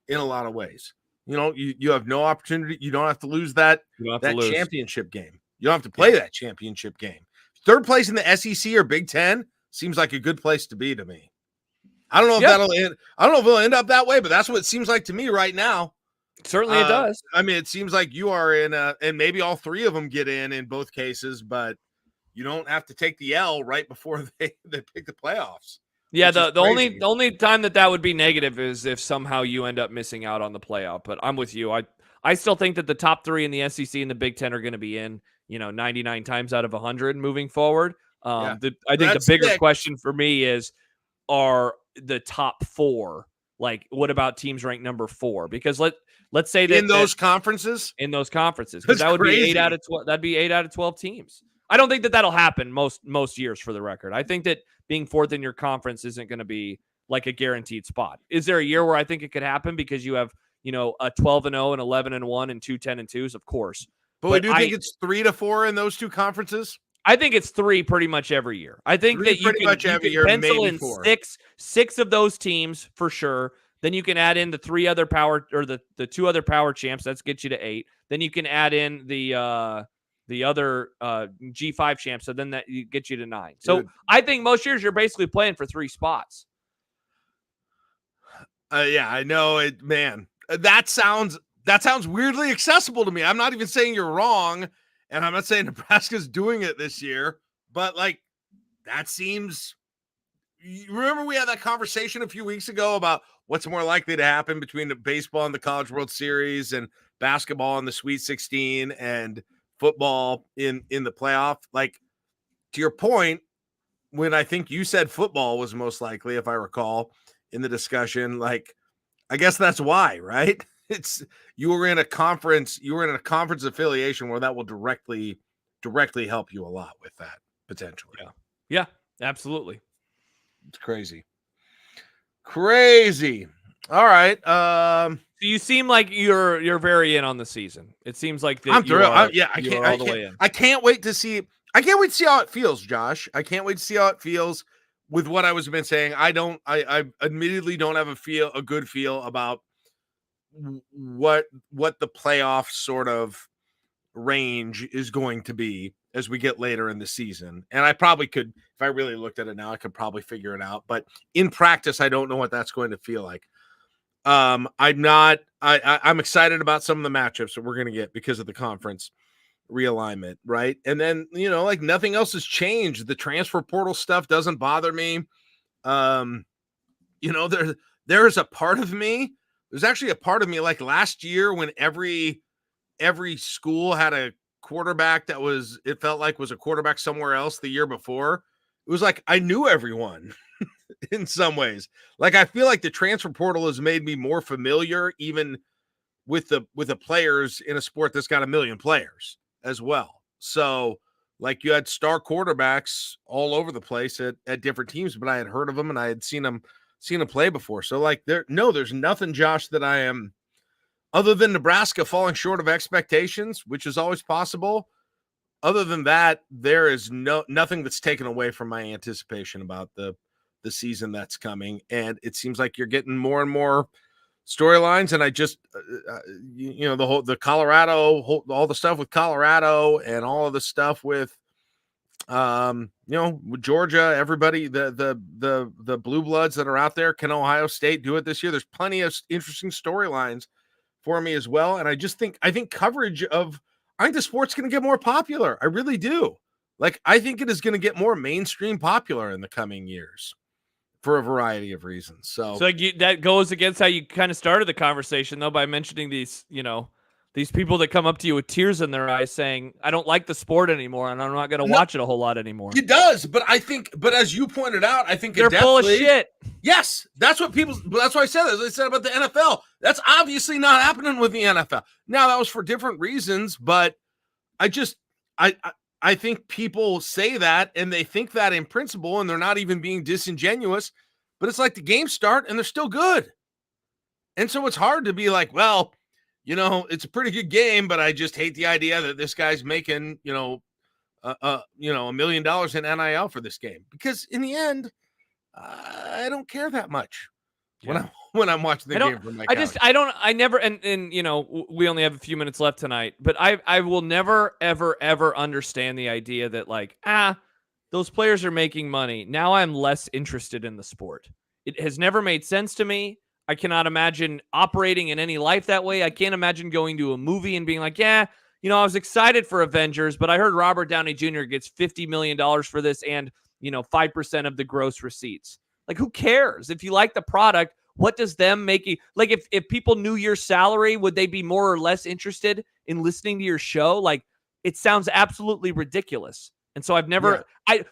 in a lot of ways. You know, you have no opportunity. You don't have to lose that championship game. You don't have to play that championship game. Third place in the SEC or Big Ten seems like a good place to be to me. I don't know if that'll end. I don't know if it'll end up that way, but that's what it seems like to me right now. Certainly it does. I mean, it seems like you are in and maybe all three of them get in both cases, but you don't have to take the L right before they pick the playoffs. Yeah, the only time that would be negative is if somehow you end up missing out on the playoff. But I'm with you. I still think that the top three in the SEC and the Big Ten are going to be in, 99 times out of 100 moving forward. I think the bigger question for me is, are the top four, like, what about teams ranked number 4? Because let's say that in those conferences, because that would be 8 out of 12. That'd be 8 out of 12 teams. I don't think that that'll happen most years, for the record. I think that being fourth in your conference isn't going to be like a guaranteed spot. Is there a year where I think it could happen because you have, a 12-0 and 11-1 and 2 10-2s? Of course. But we do think it's 3 to 4 in those two conferences. I think it's 3 pretty much every year. I think that you can pencil in 6 of those teams for sure. Then you can add in the 3 other power, or the 2 other power champs. That gets you to 8. Then you can add in the other G5 champs. So then that gets you to 9. So I think most years you're basically playing for 3 spots. Yeah, I know it, man. That sounds weirdly accessible to me. I'm not even saying you're wrong. And I'm not saying Nebraska's doing it this year, but like, that seems. Remember, we had that conversation a few weeks ago about what's more likely to happen between the baseball and the College World Series, and basketball and the Sweet 16, and football in the playoff. Like, to your point, when I think you said football was most likely, if I recall, in the discussion, like, I guess that's why, right? You were in a conference affiliation where that will directly help you a lot with that potentially. Yeah, absolutely. It's crazy. All right. So you seem like you're very in on the season. It seems like I'm thrilled. I can't wait to see how it feels, Josh. I can't wait to see how it feels with what I was been saying. I admittedly don't have a good feel about what the playoff sort of range is going to be as we get later in the season. And I probably could, if I really looked at it now, I could probably figure it out. But in practice, I don't know what that's going to feel like. I'm excited about some of the matchups that we're going to get because of the conference realignment, right? And then, like, nothing else has changed. The transfer portal stuff doesn't bother me. There's a part of me. There's actually a part of me, like last year when every school had a quarterback that it felt like was a quarterback somewhere else the year before. It was like I knew everyone in some ways. Like, I feel like the transfer portal has made me more familiar even with the players in a sport that's got a million players as well. So, like, you had star quarterbacks all over the place at different teams, but I had heard of them and I had seen them play before. So, like, there's nothing, Josh, that I am, other than Nebraska falling short of expectations, which is always possible. Other than that, there is nothing that's taken away from my anticipation about the season that's coming. And it seems like you're getting more and more storylines. And I just, the Colorado, all the stuff with Colorado and all of the stuff with, with Georgia, everybody, the blue bloods that are out there. Can Ohio State do it this year? There's plenty of interesting storylines for me as well. And I think coverage of, I think the sport's going to get more popular. I really do. Like, I think it is going to get more mainstream popular in the coming years for a variety of reasons. So that goes against how you kind of started the conversation, though, by mentioning these These people that come up to you with tears in their eyes saying, I don't like the sport anymore and I'm not going to No, watch it a whole lot anymore. It does, but as you pointed out, I think they're full of shit. Yes, that's what that's why I said, as I said about the NFL. That's obviously not happening with the NFL. Now, that was for different reasons, but I think people say that and they think that in principle, and they're not even being disingenuous, but it's like the games start and they're still good. And so it's hard to be like, well, it's a pretty good game, but I just hate the idea that this guy's making, $1 million in NIL for this game, because in the end, I don't care that much when I'm watching the game from my couch. I never, and we only have a few minutes left tonight, but I will never, ever, ever understand the idea that like, those players are making money. Now I'm less interested in the sport. It has never made sense to me. I cannot imagine operating in any life that way. I can't imagine going to a movie and being like, I was excited for Avengers, but I heard Robert Downey Jr. gets $50 million for this and, 5% of the gross receipts. Like, who cares? If you like the product, what does them make you like? If people knew your salary, would they be more or less interested in listening to your show? Like, it sounds absolutely ridiculous. And so I've never,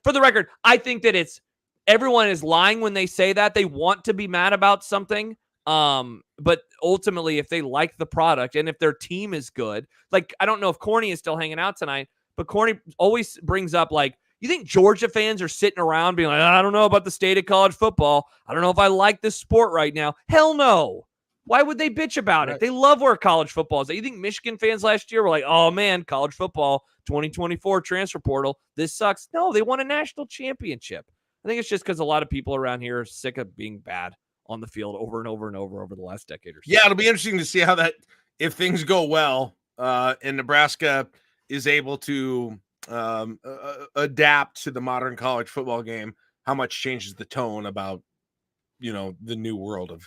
for the record, I think that everyone is lying when they say that. They want to be mad about something. But ultimately, if they like the product and if their team is good, like, I don't know if Corny is still hanging out tonight, but Corny always brings up, like, you think Georgia fans are sitting around being like, I don't know about the state of college football. I don't know if I like this sport right now. Hell no. Why would they bitch about it? They love where college football is. You think Michigan fans last year were like, oh man, college football 2024 transfer portal, this sucks? No, they won a national championship. I think it's just because a lot of people around here are sick of being bad on the field over and over and over the last decade or so. Yeah, it'll be interesting to see how that, if things go well, and Nebraska is able to adapt to the modern college football game, how much changes the tone about, the new world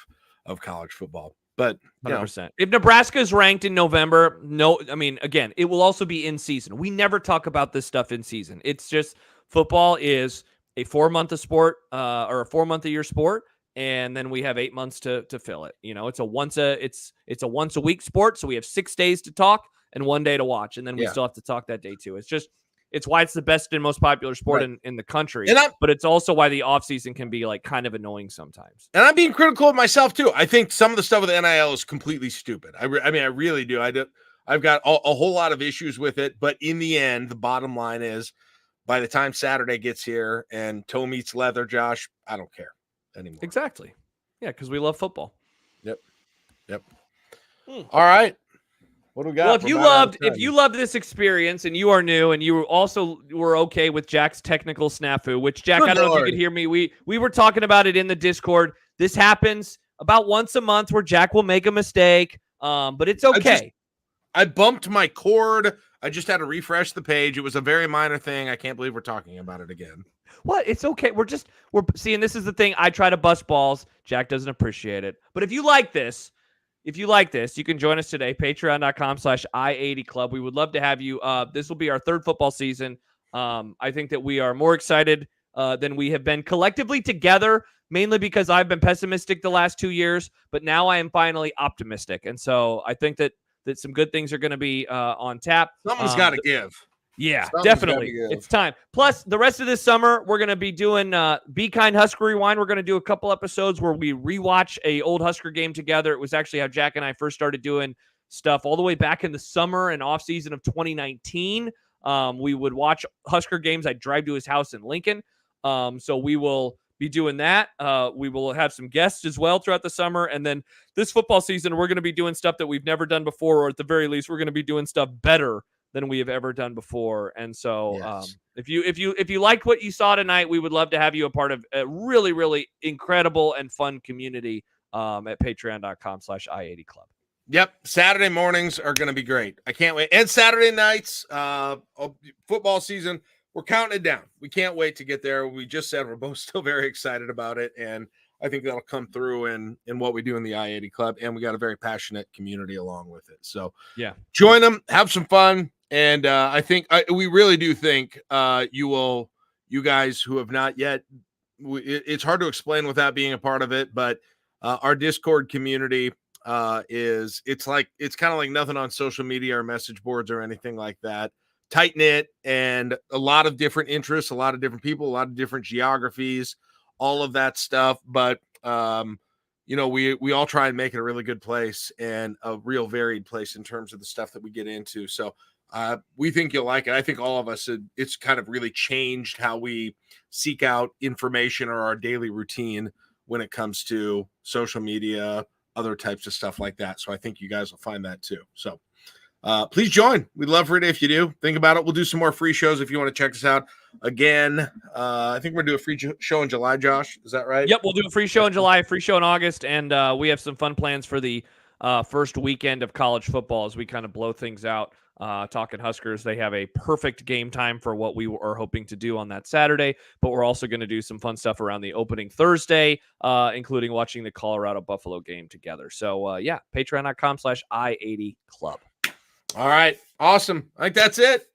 of college football. But 100%. If Nebraska is ranked in November, again, it will also be in season. We never talk about this stuff in season. It's just football is a 4-month a sport, or a 4-month a year sport. And then we have 8 months to fill it. It's a once a week sport. So we have 6 days to talk and 1 day to watch. And then we still have to talk that day too. It's why it's the best and most popular sport in the country. But it's also why the offseason can be like kind of annoying sometimes. And I'm being critical of myself too. I think some of the stuff with NIL is completely stupid. I really do. I've got a whole lot of issues with it. But in the end, the bottom line is, by the time Saturday gets here and toe meets leather, Josh, I don't care anymore. Exactly. Yeah, because we love football. Yep. All right. What do we got? Well, if you loved this experience and you are new and you also were okay with Jack's technical snafu, which Jack, I don't know if you could hear me. We were talking about it in the Discord. This happens about once a month where Jack will make a mistake. But it's okay. I bumped my cord. I just had to refresh the page. It was a very minor thing. I can't believe we're talking about it again. What? It's okay. We're seeing, this is the thing. I try to bust balls. Jack doesn't appreciate it. But if you like this, you can join us today, patreon.com/I80club. We would love to have you. This will be our 3rd football season. I think that we are more excited than we have been collectively together, mainly because I've been pessimistic the last 2 years, but now I am finally optimistic. And so I think that some good things are going to be on tap. Something's got to give. Yeah, definitely. It's time. Plus, the rest of this summer, we're going to be doing Be Kind Husker Rewind. We're going to do a couple episodes where we rewatch a old Husker game together. It was actually how Jack and I first started doing stuff all the way back in the summer and off season of 2019. We would watch Husker games. I'd drive to his house in Lincoln. So we will be doing that. We will have some guests as well throughout the summer. And then this football season, we're going to be doing stuff that we've never done before, or at the very least, we're going to be doing stuff better than we have ever done before. And so if you liked what you saw tonight, we would love to have you a part of a really, really incredible and fun community at patreon.com/I80club. Yep. Saturday mornings are going to be great. I can't wait. And Saturday nights, football season, we're counting it down. We can't wait to get there. We just said we're both still very excited about it. And I think that'll come through in what we do in the I-80 Club. And we got a very passionate community along with it. So yeah, join them, have some fun. And I think we really do think you guys who have not yet, it's hard to explain without being a part of it, but our Discord community is it's kind of like nothing on social media or message boards or anything like that. Tight knit and a lot of different interests, a lot of different people, a lot of different geographies, all of that stuff. But we all try and make it a really good place and a real varied place in terms of the stuff that we get into. So we think you'll like it. I think all of us, it's kind of really changed how we seek out information or our daily routine when it comes to social media, other types of stuff like that. So I think you guys will find that too. So please join. We'd love for it if you do. Think about it. We'll do some more free shows if you want to check us out. Again, I think we're going to do a free show in July, Josh. Is that right? Yep, we'll do a free show in July, free show in August, and we have some fun plans for the first weekend of college football as we kind of blow things out. Talking Huskers, they have a perfect game time for what we are hoping to do on that Saturday, but we're also going to do some fun stuff around the opening Thursday, including watching the Colorado-Buffalo game together. So, yeah, patreon.com/I80club. All right. Awesome. I think that's it.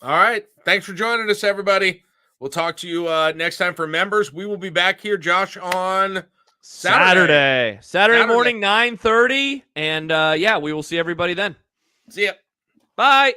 All right. Thanks for joining us, everybody. We'll talk to you next time for members. We will be back here, Josh, on Saturday morning, 9:30. And, yeah, we will see everybody then. See ya. Bye.